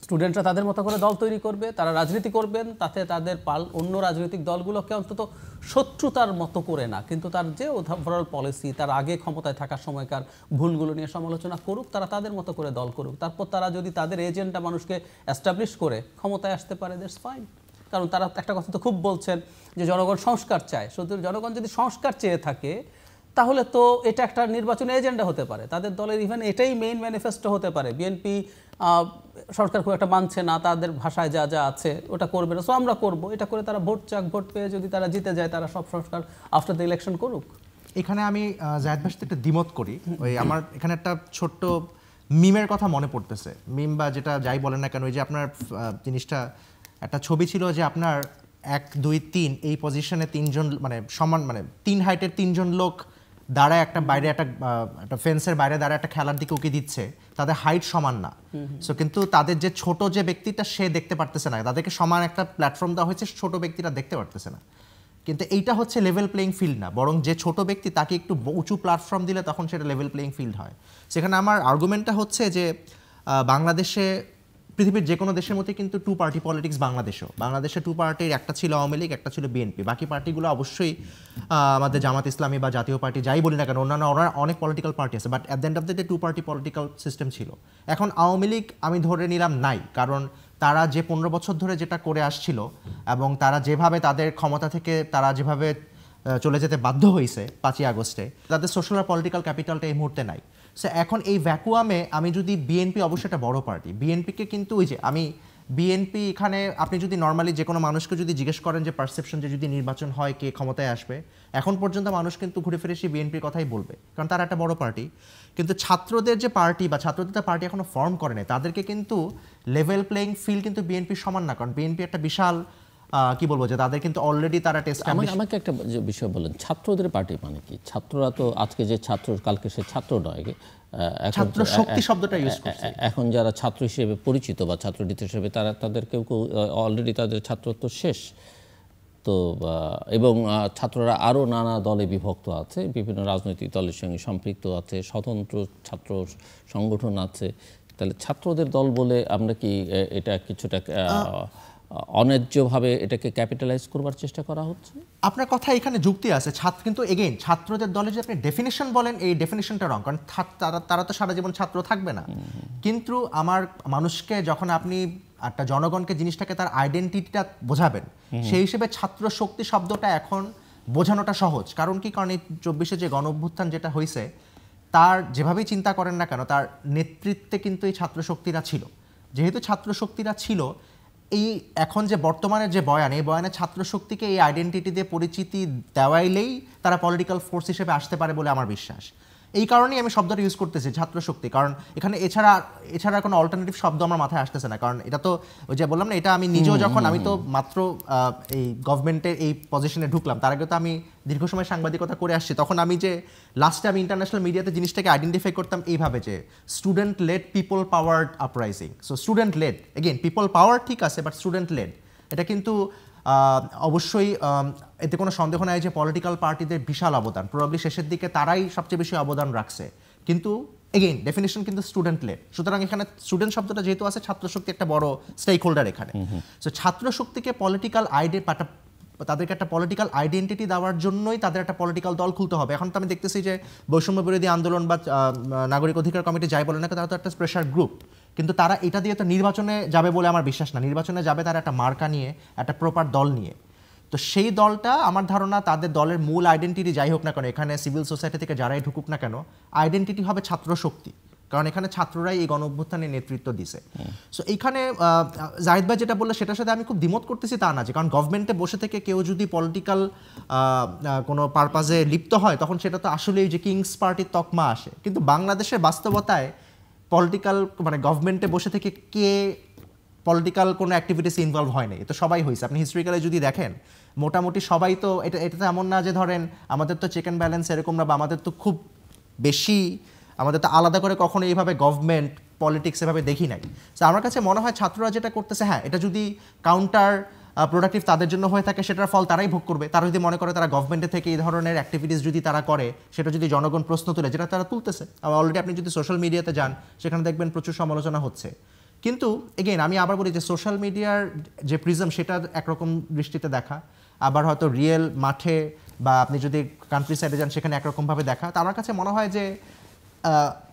স্টুডেন্টরা তাদের মতো করে দল তৈরি করবে, তারা রাজনীতি করবেন, তাতে তাদের অন্য রাজনৈতিক দলগুলোকে অন্তত শত্রুতার মতো করে না, কিন্তু তার যে ওভারঅল পলিসি, তার আগে ক্ষমতায় থাকার সময়কার ভুলগুলো নিয়ে সমালোচনা করুক, তারা তাদের মতো করে দল করুক। তারপর তারা যদি তাদের এজেন্ডা মানুষকে অ্যাস্টাবলিশ করে ক্ষমতায় আসতে পারে, দ্যাটস ফাইন। কারণ তারা একটা কথা তো খুব বলছেন যে জনগণ সংস্কার চায়। শুধু জনগণ যদি সংস্কার চেয়ে থাকে তাহলে তো এটা একটা নির্বাচনী এজেন্ডা হতে পারে, তাদের দলের ইভেন এটাই মেইন ম্যানিফেস্টো হতে পারে। বিএনপি সরকার খুব একটা মানছে না, তাদের ভাষায় যা যা আছে ওটা করবে না, সো আমরা করব, এটা করে তারা ভোট চাক, ভোট পেয়ে যদি তারা জিতে যায় তারা সব সংস্কার আফটার দ্য ইলেকশন করুক। এখানে আমি জায়েদ ভাইয়ের সাথে একটা দ্বিমত করি। ওই আমার এখানে একটা ছোট্ট মিমের কথা মনে পড়তেছে, মিম বা যেটা যাই বলেন না কেন, ওই যে আপনার জিনিসটা একটা ছবি ছিল যে আপনার 1, 2, 3 এই পজিশনে 3 জন মানে সমান, মানে 3 হাইটের 3 জন লোক দাঁড়ায় একটা বাইরে একটা ফেন্সের বাইরে দাঁড়ায় একটা খেলার দিকে উকি দিচ্ছে, তাদের হাইট সমান না। সো কিন্তু তাদের যে ছোট যে ব্যক্তিটা সে দেখতে পারতেছে না, তাদেরকে সমান একটা প্ল্যাটফর্ম দেওয়া হয়েছে, ছোট ব্যক্তিটা দেখতে পারতেছে না। কিন্তু এইটা হচ্ছে লেভেল প্লেইং ফিল্ড না, বরং যে ছোট ব্যক্তি তাকে একটু উঁচু প্ল্যাটফর্ম দিলে তখন সেটা লেভেল প্লেইং ফিল্ড হয়। সেখানে আমার আর্গুমেন্টটা হচ্ছে যে বাংলাদেশে, পৃথিবীর যে কোনো দেশের মধ্যে কিন্তু 2 পার্টি পলিটিক্স বাংলাদেশে 2 পার্টির, একটা ছিল আওয়ামী লীগ, একটা ছিল বিএনপি। বাকি পার্টিগুলো অবশ্যই আমাদের জামাত ইসলামী বা জাতীয় পার্টি যাই বলি না কেন, অন্যান্য অনেক পলিটিক্যাল পার্টি আছে, but at the end of the day 2 party political system ছিল। এখন আওয়ামী লীগ আমি ধরে নিলাম নাই, কারণ তারা যে 15 বছর ধরে যেটা করে আসছিল এবং তারা যেভাবে তাদের ক্ষমতা থেকে তারা যেভাবে চলে যেতে বাধ্য হয়েছে 5ই আগস্টে, তাদের সোশ্যাল আর পলিটিক্যাল ক্যাপিটালটা এই মুহূর্তে নাই। সো এখন এই ভ্যাকুয়ামে আমি যদি বিএনপি অবশ্যই একটা বড় পার্টি, বিএনপিকে কিন্তু ওই যে আমি বিএনপি এখানে আপনি যদি নর্মালি যে কোনো মানুষকে যদি জিজ্ঞেস করেন যে পারসেপশন যে যদি নির্বাচন হয় কে ক্ষমতায় আসবে, এখন পর্যন্ত মানুষ কিন্তু ঘুরে ফিরে সেই বিএনপির কথাই বলবে, কারণ তারা একটা বড় পার্টি। কিন্তু ছাত্রদের যে পার্টি বা ছাত্রদের পার্টি এখনো ফর্ম করে নেই, তাদেরকে কিন্তু লেভেল প্লেইং ফিল্ড কিন্তু বিএনপির সমান না, কারণ বিএনপি একটা বিশাল কি বলবো যে তাদের কিন্তু অলরেডি তারা টেস্ট। আমাকে একটা বিষয় বলেন, ছাত্রদের পার্টি মানে কি? ছাত্ররা তো আজকে যে ছাত্র, কালকে সে ছাত্র নয়, ছাত্র শক্তি শব্দটা ইউজ করছে। এখন যারা ছাত্র হিসেবে পরিচিত বা ছাত্রনীতি হিসেবে তাদের কেউ অলরেডি তাদের ছাত্রত্ব শেষ তো, এবং ছাত্ররা আরও নানা দলে বিভক্ত আছে, বিভিন্ন রাজনৈতিক দলের সঙ্গে সম্পৃক্ত আছে, স্বতন্ত্র ছাত্র সংগঠন আছে। তাহলে ছাত্রদের দল বলে আমরা কি এটা কিছুটা অন্যায্যভাবে এটাকে ক্যাপিটালাইজ করবার চেষ্টা করা হচ্ছে? আপনার কথা এখানে যুক্তি আছে, কিন্তু এগেইন ছাত্রদের দলে যে আপনি ডেফিনেশন বলেন, এই ডেফিনেশনটা রং, কারণ তারা তো সারা জীবন ছাত্র থাকবে না। কিন্তু আমার মানুষকে যখন আপনি একটা জনগণকে জিনিসটাকে তার আইডেন্টিটিটা বোঝাবেন, সেই হিসেবে ছাত্র শক্তি শব্দটা এখন বোঝানোটা সহজ। কারণ কি, কারণ এই 24-এ যে গণ অভ্যুত্থান যেটা হয়েছে, তার যেভাবেই চিন্তা করেন না কেন, তার নেতৃত্বে কিন্তু এই ছাত্র শক্তিরা ছিল। যেহেতু ছাত্র শক্তিরা ছিল, এই এখন যে বর্তমানে যে বয়ান, এই বয়ানে ছাত্র শক্তিকে এই আইডেন্টিটি দিয়ে পরিচিতি দেওয়াইলেই তারা পলিটিক্যাল ফোর্স হিসেবে আসতে পারে বলে আমার বিশ্বাস। এই কারণেই আমি শব্দটা ইউজ করতেছি ছাত্র শক্তি, কারণ এখানে এছাড়া কোনো অল্টারনেটিভ শব্দ আমার মাথায় আসতেছে না। কারণ এটা তো ওই যে বললাম না, এটা আমি নিজেও যখন আমি তো মাত্র এই গভর্নমেন্টের এই পজিশনে ঢুকলাম, তার আগে তো আমি দীর্ঘ সময় সাংবাদিকতা করে আসছি, তখন আমি যে লাস্টে আমি ইন্টারন্যাশনাল মিডিয়াতে জিনিসটাকে আইডেন্টিফাই করতাম এইভাবে যে student led people powered uprising. So student led, again people power ঠিক আছে, বাট স্টুডেন্ট লেড এটা কিন্তু অবশ্যই এতে কোনো সন্দেহ নাই যে পলিটিক্যাল পার্টিদের বিশাল অবদান, প্রবাবলি শেষের দিকে তারাই সবচেয়ে বেশি অবদান রাখছে, কিন্তু এগেইন ডেফিনেশন কিন্তু স্টুডেন্ট লেড। সুতরাং এখানে স্টুডেন্ট শব্দটা যেহেতু আছে, ছাত্র শক্তি একটা বড় স্টেক হোল্ডার এখানে। সো ছাত্র শক্তিকে পলিটিক্যাল তাদেরকে একটা পলিটিক্যাল আইডেন্টিটি দেওয়ার জন্যই তাদের একটা পলিটিক্যাল দল খুলতে হবে। এখন তো আমি দেখতেছি যে বৈষম্য বিরোধী আন্দোলন বা নাগরিক অধিকার কমিটি যাই বলে না, তারা তো একটা প্রেশার গ্রুপ, কিন্তু তারা এটা দিয়ে তো নির্বাচনে যাবে বলে আমার বিশ্বাস না। নির্বাচনে যাবে তারা একটা মার্কা নিয়ে, একটা প্রপার দল নিয়ে। তো সেই দলটা আমার ধারণা তাদের দলের মূল আইডেন্টিটি যাই হোক না কেন, এখানে সিভিল সোসাইটি থেকে যারাই ঢুকুক না কেন, আইডেন্টিটি হবে ছাত্র শক্তি, কারণ এখানে ছাত্ররাই এই গণ অভ্যুত্থানের নেতৃত্ব দিছে। সো এইখানে জাহিদ ভাই যেটা বললে সেটার সাথে আমি খুব দ্বিমত করতেছি তা না, যে কারণ গভর্নমেন্টে বসে থেকে কেউ যদি পলিটিক্যাল কোনো পারপাজে লিপ্ত হয় তখন সেটা তো আসলেই যে কিংস পার্টির তকমা আসে। কিন্তু বাংলাদেশের বাস্তবতায় পলিটিক্যাল মানে গভর্নমেন্টে বসে থেকে কে পলিটিক্যাল কোনো অ্যাক্টিভিটিস ইনভলভ হয় নাই, তো সবাই হয়েছে। আপনি হিস্ট্রিক্যালি যদি দেখেন মোটামুটি সবাই তো এটা তো এমন না যে ধরেন আমাদের তো চেক অ্যান্ড ব্যালেন্স এরকম না, বা আমাদের তো খুব বেশি, আমাদের তো আলাদা করে কখনো এইভাবে গভর্নমেন্ট পলিটিক্স এভাবে দেখি নাই। তো আমার কাছে মনে হয় ছাত্ররা যেটা করতেছে, হ্যাঁ এটা যদি কাউন্টার প্রোডাক্টিভ তাদের জন্য হয়ে থাকে সেটার ফল তারাই ভোগ করবে। তারা যদি মনে করে তারা গভর্নমেন্টের থেকে এই ধরনের অ্যাক্টিভিটিস যদি তারা করে, সেটা যদি জনগণ প্রশ্ন তুলে, যেটা তারা তুলতেছে, অলরেডি আপনি যদি সোশ্যাল মিডিয়াতে যান সেখানে দেখবেন প্রচুর সমালোচনা হচ্ছে। কিন্তু এগেইন আমি আবার বলি যে সোশ্যাল মিডিয়ার যে প্রিজম সেটা একরকম দৃষ্টিতে দেখা, আবার হয়তো রিয়েল মাঠে বা আপনি যদি কান্ট্রি সাইডে যান সেখানে একরকমভাবে দেখা। তো আমার কাছে মনে হয় যে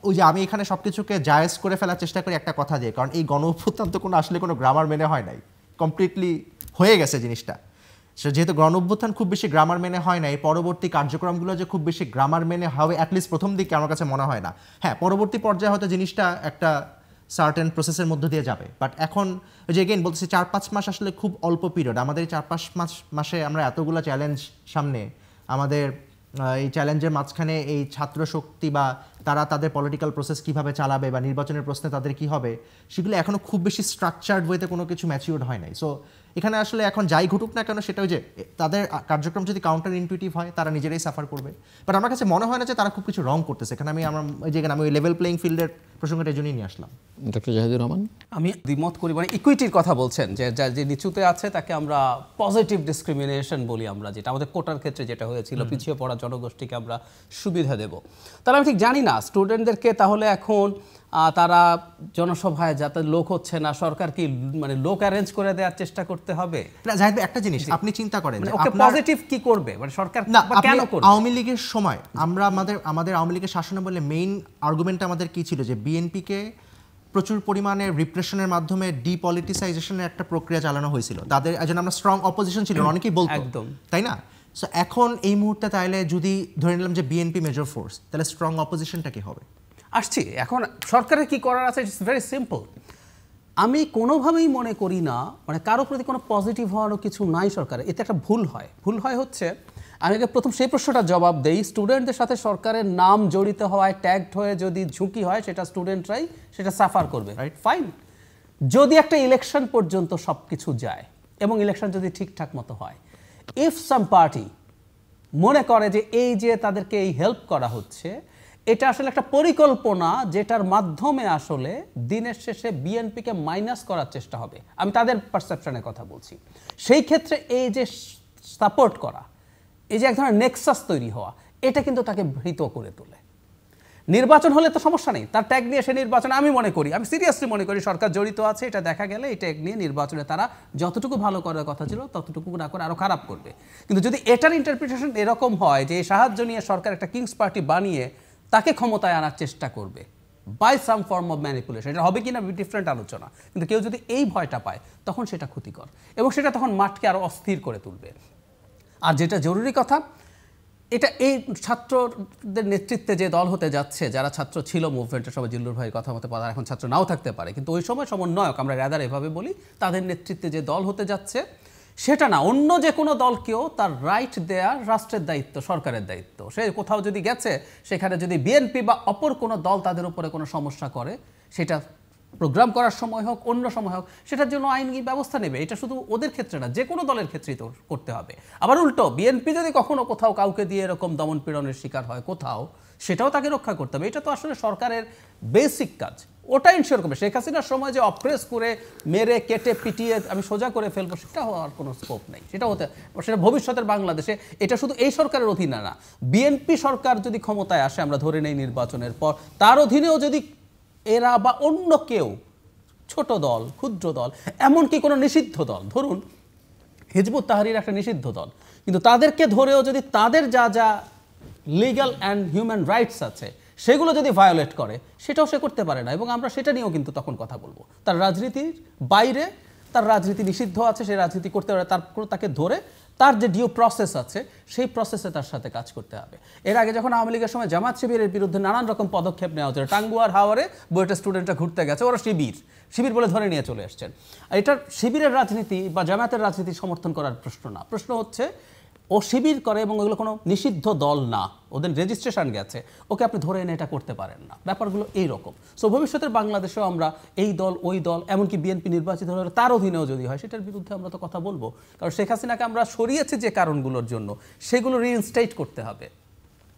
ওই যে আমি এখানে সব কিছুকে জায়েজ করে ফেলার চেষ্টা করি একটা কথা দিয়ে, কারণ এই গণ অভ্যুত্থান তো কোনো আসলে কোনো গ্রামার মেনে হয় নাই, কমপ্লিটলি হয়ে গেছে জিনিসটা। সে যেহেতু গণ অভ্যুত্থান খুব বেশি গ্রামার মেনে হয় নাই, পরবর্তী কার্যক্রমগুলো যে খুব বেশি গ্রামার মেনে হবে অ্যাটলিস্ট প্রথম দিকে আমার কাছে মনে হয় না। হ্যাঁ পরবর্তী পর্যায়ে হয়তো জিনিসটা একটা সার্টেন প্রসেসের মধ্য দিয়ে যাবে, বাট এখন যে এগেইন বলতেছি 4-5 মাস আসলে খুব অল্প পিরিয়ড। আমাদের এই 4-5 মাসে আমরা এতগুলো চ্যালেঞ্জ সামনে, আমাদের এই চ্যালেঞ্জের মাঝখানে এই ছাত্র শক্তি বা তারা তাদের পলিটিক্যাল প্রসেস কীভাবে চালাবে বা নির্বাচনের প্রশ্নে তাদের কী হবে, সেগুলো এখনও খুব বেশি স্ট্রাকচার্ড ওয়েতে কোনো কিছু ম্যাচিউরড হয় নাই। সো এখানে আসলে এখন যাই ঘটুক না কেন সেটাও যে তাদের কার্যক্রম যদি কাউন্টার ইনটুইটিভ হয় তারা নিজেরাই সাফার করবে। বাট আমার কাছে মনে হয় না যে তারা খুব কিছু রং করতেছে। এখানে আমি আমি ওই লেভেল প্লেইং ফিল্ডের প্রসঙ্গটা জন্যই নিয়ে আসলাম। ডক্টর জাহিদুর রহমান, আমি দ্বিমত করি, মানে ইকুইটির কথা বলছেন, যে নিচুতে আছে তাকে আমরা পজিটিভ ডিসক্রিমিনেশন বলি, আমরা যেটা আমাদের কোটার ক্ষেত্রে যেটা হয়েছিল, পিছিয়ে পড়া জনগোষ্ঠীকে আমরা সুবিধা দেব। তাহলে আমি ঠিক জানি না স্টুডেন্টদেরকে তাহলে এখন তারা জনসভায় যাতে লোক হচ্ছে না, সরকার কি মানে লোক অ্যারেঞ্জ করে দেওয়ার চেষ্টা করতে হবে? না জাহিদ ভাই একটা জিনিস আপনি চিন্তা করেন, ওকে পজিটিভ কি করবে মানে সরকার কেন করবে? আওয়ামী লীগের সময় আমরা আমাদের আওয়ামী লীগের শাসনে বলে মেইন আর্গুমেন্ট আমাদের কি ছিল, যে বিএনপিকে প্রচুর পরিমাণে রিপ্রেশনের মাধ্যমে ডিপলিটিসাইজেশনের একটা প্রক্রিয়া চালানো হয়েছিল। তাদের জন্য আমরা স্ট্রং অপোজিশন ছিল, অনেকেই বলতো, একদম তাই না? সো এখন এই মুহূর্তে তাইলে যদি ধরে নিলাম যে বিএনপি মেজর ফোর্স, তাহলে স্ট্রং অপোজিশনটা কি হবে? আসছি এখন সরকারের কি করার আছে, ইটস ভেরি সিম্পল। আমি কোনোভাবেই মনে করি না মানে কারো প্রতি কোনো পজিটিভ হওয়ারও কিছু নাই সরকারের। এতে একটা ভুল হয় হচ্ছে, আমি আগে প্রথম সেই প্রশ্নটার জবাব দেই, স্টুডেন্টদের সাথে সরকারের নাম জড়িত হওয়ায় ট্যাগড হয়ে যদি ঝুঁকি হয় সেটা স্টুডেন্টরাই সেটা সাফার করবে, রাইট? ফাইন। যদি একটা ইলেকশন পর্যন্ত সব কিছু যায় এবং ইলেকশন যদি ঠিকঠাক মতো হয়, ইফ সাম পার্টি মনে করে যে এই যে তাদেরকে এই হেল্প করা হচ্ছে এটা আসলে একটা পরিকল্পনা, যেটার মাধ্যমে আসলে দিনের শেষে বিএনপিকে মাইনাস করার চেষ্টা হবে, আমি তাদের পারসেপশনের কথা বলছি, সেই ক্ষেত্রে এই যে সাপোর্ট করা, এই যে এক ধরনের নেক্সাস তৈরি হওয়া, এটা কিন্তু তাকে ভীত করে তোলে। নির্বাচন হলে তো সমস্যা নেই, তার ট্যাগ নিয়ে সে নির্বাচন, আমি সিরিয়াসলি মনে করি সরকার জড়িত আছে, এটা দেখা গেলে এই ট্যাগ নিয়ে নির্বাচনে তারা যতটুকু ভালো করার কথা ছিল ততটুকু না করে আরও খারাপ করবে। কিন্তু যদি এটার ইন্টারপ্রিটেশন এরকম হয় যে এই সাহায্য নিয়ে সরকার একটা কিংস পার্টি বানিয়ে তাকে ক্ষমতায় আনার চেষ্টা করবে by some form of manipulation, এটা হবে কিনা ডিফারেন্ট আলোচনা, কিন্তু কেউ যদি এই ভয়টা পায় তখন সেটা ক্ষতিকর এবং সেটা তখন মাঠকে আরও অস্থির করে তুলবে। আর যেটা জরুরি কথা, এটা এই ছাত্রদের নেতৃত্বে যে দল হতে যাচ্ছে, যারা ছাত্র ছিল মুভমেন্টের সময়, জিল্লুর ভাইয়ের কথা মতো তারা এখন ছাত্র নাও থাকতে পারে, কিন্তু ওই সময় সমন্বয়ক আমরা রাদার এভাবে বলি, তাদের নেতৃত্বে যে দল হতে যাচ্ছে সেটা না অন্য যে কোনো দলকেও তার রাইট দেয়া রাষ্ট্রের দায়িত্ব, সরকারের দায়িত্ব। সে কোথাও যদি গেছে সেখানে যদি বিএনপি বা অপর কোনো দল তাদের উপরে কোনো সমস্যা করে, সেটা প্রোগ্রাম করার সময় হোক অন্য সময় হোক, সেটার জন্য আইনি ব্যবস্থা নেবে। এটা শুধু ওদের ক্ষেত্রে না, যে কোনো দলের ক্ষেত্রেই তো করতে হবে। আবার উল্টো বিএনপি যদি কখনো কোথাও কাউকে দিয়ে এরকম দমন পীড়নের শিকার হয় কোথাও, সেটাও তাকে রক্ষা করতে হবে। এটা তো আসলে সরকারের বেসিক কাজ, ওটা ইনশিওর করবে। শেখ হাসিনার সময় যে অপ্রেস করে মেরে কেটে পিটিয়ে আমি সোজা করে ফেলবো, সেটা হওয়ার কোনো স্কোপ নেই। সেটা ভবিষ্যতের বাংলাদেশে এটা শুধু এই সরকারের অধীনে না, বিএনপি সরকার যদি ক্ষমতায় আসে, আমরা ধরে নেই নির্বাচনের পর, তার অধীনেও যদি এরা বা অন্য কেউ, ছোট দল, ক্ষুদ্র দল, এমনকি কোনো নিষিদ্ধ দল, ধরুন হিজবুত তাহরির একটা নিষিদ্ধ দল, কিন্তু তাদেরকে ধরেও যদি তাদের যা যা লিগ্যাল অ্যান্ড হিউম্যান রাইটস আছে সেগুলো যদি ভায়োলেট করে, সেটাও সে করতে পারে না। এবং আমরা সেটা নিয়েও কিন্তু তখন কথা বলবো। তার রাজনীতির বাইরে তার রাজনীতি নিষিদ্ধ আছে, সে রাজনীতি করতে পারে, তারপর তাকে ধরে তার যে ডিউ প্রসেস আছে সেই প্রসেসে তার সাথে কাজ করতে হবে। এর আগে যখন আওয়ামী লীগের সময় জামাত শিবিরের বিরুদ্ধে নানান রকম পদক্ষেপ নেওয়া হচ্ছে, টাঙ্গুয়ার হাওয়ারে বুয়েটের স্টুডেন্টরা ঘুরতে গেছে, ওরা শিবির বলে ধরে নিয়ে চলে আসছেন। এটার শিবিরের রাজনীতি বা জামায়াতের রাজনীতি সমর্থন করার প্রশ্ন না, প্রশ্ন হচ্ছে ও শিবির করে এবং ওগুলো কোনো নিষিদ্ধ দল না, ওদের রেজিস্ট্রেশন গেছে, ওকে আপনি ধরে এনে এটা করতে পারেন না। ব্যাপারগুলো এইরকম। সো ভবিষ্যতের বাংলাদেশেও আমরা এই দল ওই দল, এমনকি বিএনপি নির্বাচিত হলে তার অধীনেও যদি হয়, সেটার বিরুদ্ধে আমরা তো কথা বলবো। কারণ শেখ হাসিনাকে আমরা সরিয়েছি যে কারণগুলোর জন্য, সেগুলো রিইনস্টেট করতে হবে।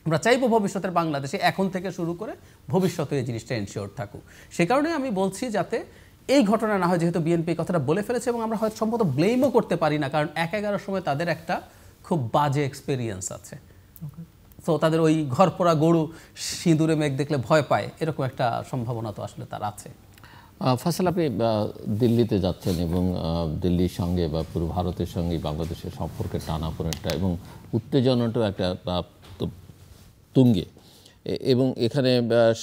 আমরা চাইবো ভবিষ্যতের বাংলাদেশে এখন থেকে শুরু করে ভবিষ্যতে এই জিনিসটা এনশিওর থাকুক। সে কারণে আমি বলছি যাতে এই ঘটনা না হয়, যেহেতু বিএনপি কথাটা বলে ফেলেছে এবং আমরা হয়তো সম্ভবত ব্লেমও করতে পারি না, কারণ ১-১১ সময় তাদের একটা খুব বাজে এক্সপেরিয়েন্স আছে। তো তাদের ওই ঘর পোড়া গরু সিঁদুরে মেঘ দেখলে ভয় পায়, এরকম একটা সম্ভাবনা তো আসলে তার আছে। ফয়সাল, আপনি দিল্লিতে যাচ্ছেন এবং দিল্লির সঙ্গে বা পুরো ভারতের সঙ্গে বাংলাদেশের সম্পর্কের টানাপোড়েনটা এবং উত্তেজনাটাও একটা তুঙ্গে, এবং এখানে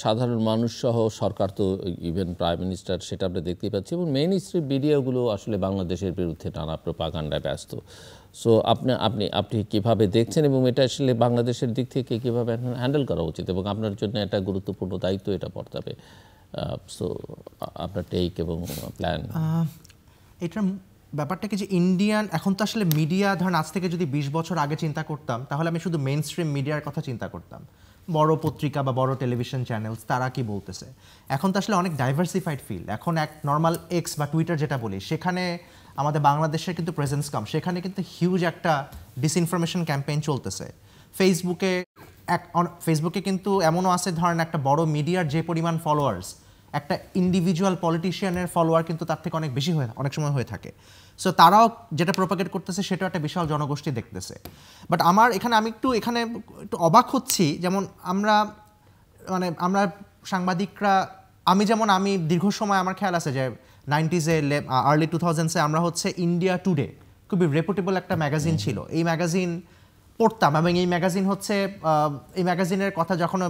সাধারণ মানুষ সহ সরকার তো ইভেন প্রাইম মিনিস্টার, সেটা আমরা দেখতেই পাচ্ছি, এবং মেইন স্ট্রিম মিডিয়াগুলো আসলে বাংলাদেশের বিরুদ্ধে নানা প্রোপাগান্ডায় ব্যস্ত। সো আপনি কীভাবে দেখছেন এবং এটা আসলে বাংলাদেশের দিক থেকে কীভাবে হ্যান্ডেল করা উচিত, এবং আপনার জন্য একটা গুরুত্বপূর্ণ দায়িত্ব এটা পড়তে। সো আপনার টেক এবং প্ল্যান। এটার ব্যাপারটা কি যে ইন্ডিয়ান এখন তো আসলে মিডিয়া, ধরেন আজ থেকে যদি 20 বছর আগে চিন্তা করতাম, তাহলে আমি শুধু মেইন স্ট্রিম মিডিয়ার কথা চিন্তা করতাম, বড় পত্রিকা বা বড় টেলিভিশন চ্যানেলস তারা কি বলতেছে। এখন তো আসলে অনেক ডাইভার্সিফাইড ফিল্ড। এখন এক নর্মাল এক্স বা টুইটার যেটা বলি, সেখানে আমাদের বাংলাদেশের কিন্তু প্রেজেন্স কম, সেখানে কিন্তু হিউজ একটা ডিসইনফরমেশন ক্যাম্পেইন চলতেছে। ফেসবুকে কিন্তু এমনও আছে, ধরেন একটা বড় মিডিয়ার যে পরিমাণ ফলোয়ার্স, একটা ইন্ডিভিজুয়াল পলিটিশিয়ানের ফলোয়ার কিন্তু তার থেকে অনেক বেশি অনেক সময় হয়ে থাকে। সো তারাও যেটা প্রোপাগেট করতেছে সেটাও একটা বিশাল জনগোষ্ঠী দেখতেছে। বাট আমি এখানে একটু অবাক হচ্ছি, যেমন আমরা সাংবাদিকরা, আমি দীর্ঘ সময় আমার খেয়াল আছে যে 90s-এ আর্লি 2000s-এ আমরা হচ্ছে ইন্ডিয়া টুডে খুবই রেপুটেবল একটা ম্যাগাজিন ছিল, এই ম্যাগাজিন পড়তাম, এবং এই ম্যাগাজিনের কথা যখন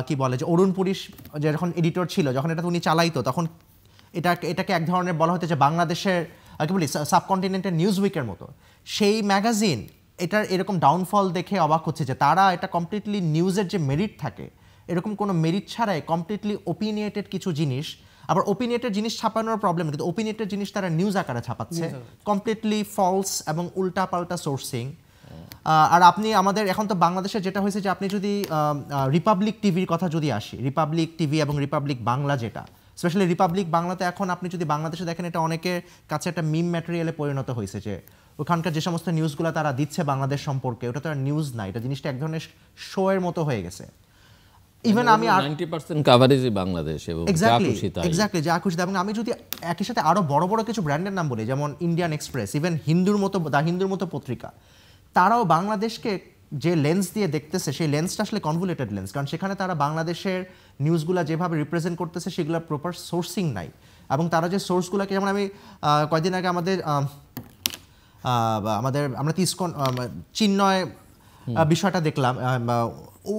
কি বলে যে অরুণ পুরীশ যে যখন এডিটর ছিল, যখন এটা উনি চালাইতো, তখন এটাকে এক ধরনের বলা হতো যে বাংলাদেশের কি বলি সাবকন্টিনেন্টের নিউজ উইকের মতো। সেই ম্যাগাজিন এটার এরকম ডাউনফল দেখে অবাক হচ্ছে যে তারা এটা কমপ্লিটলি নিউজের যে মেরিট থাকে, এরকম কোনো মেরিট ছাড়াই কমপ্লিটলি ওপিনিয়েটেড কিছু জিনিস, আবার ওপিনিয়েটেড জিনিস ছাপানোর প্রবলেম, কিন্তু ওপিনিয়েটেড জিনিস তারা নিউজ আকারে ছাপাচ্ছে, কমপ্লিটলি ফলস এবং উল্টাপাল্টা সোর্সিং। আর আপনি আমাদের এখন তো বাংলাদেশে যেটা হয়েছে যে আপনি যদি রিপাবলিক টিভির কথা যদি আসি, রিপাবলিক টিভি এবং রিপাবলিক বাংলা, যেটা স্পেশালি রিপাবলিক বাংলাতে এখন আপনি যদি বাংলাদেশে দেখেন, এটা অনেকের কাছে একটা মিম ম্যাটেরিয়ালে পরিণত হয়েছে, যে ওখানকার যে সমস্ত নিউজগুলো তারা দিচ্ছে বাংলাদেশ সম্পর্কে, ওটা তো আর নিউজ না, এটা জিনিসটা এক ধরনের শো এর মতো হয়ে গেছে। ইভেন আমি 90% কভারেজই বাংলাদেশ এবং এক্স্যাক্টলি যা খুশি। এবং আমি যদি একই সাথে আরো বড় বড় কিছু ব্র্যান্ডের নাম বলি, যেমন ইন্ডিয়ান এক্সপ্রেস, ইভেন দ্য হিন্দুর মতো পত্রিকা, তারাও বাংলাদেশকে যে লেন্স দিয়ে দেখতেছে, সেই লেন্সটা আসলে কনভুলেটেড লেন্স, কারণ সেখানে তারা বাংলাদেশের নিউজগুলো যেভাবে রিপ্রেজেন্ট করতেছে সেগুলো প্রপার সোর্সিং নাই। এবং তারা যে সোর্সগুলোকে, যেমন আমি কয়েকদিন আগে আমরা তিসকন চিন্ময় বিষয়টা দেখলাম,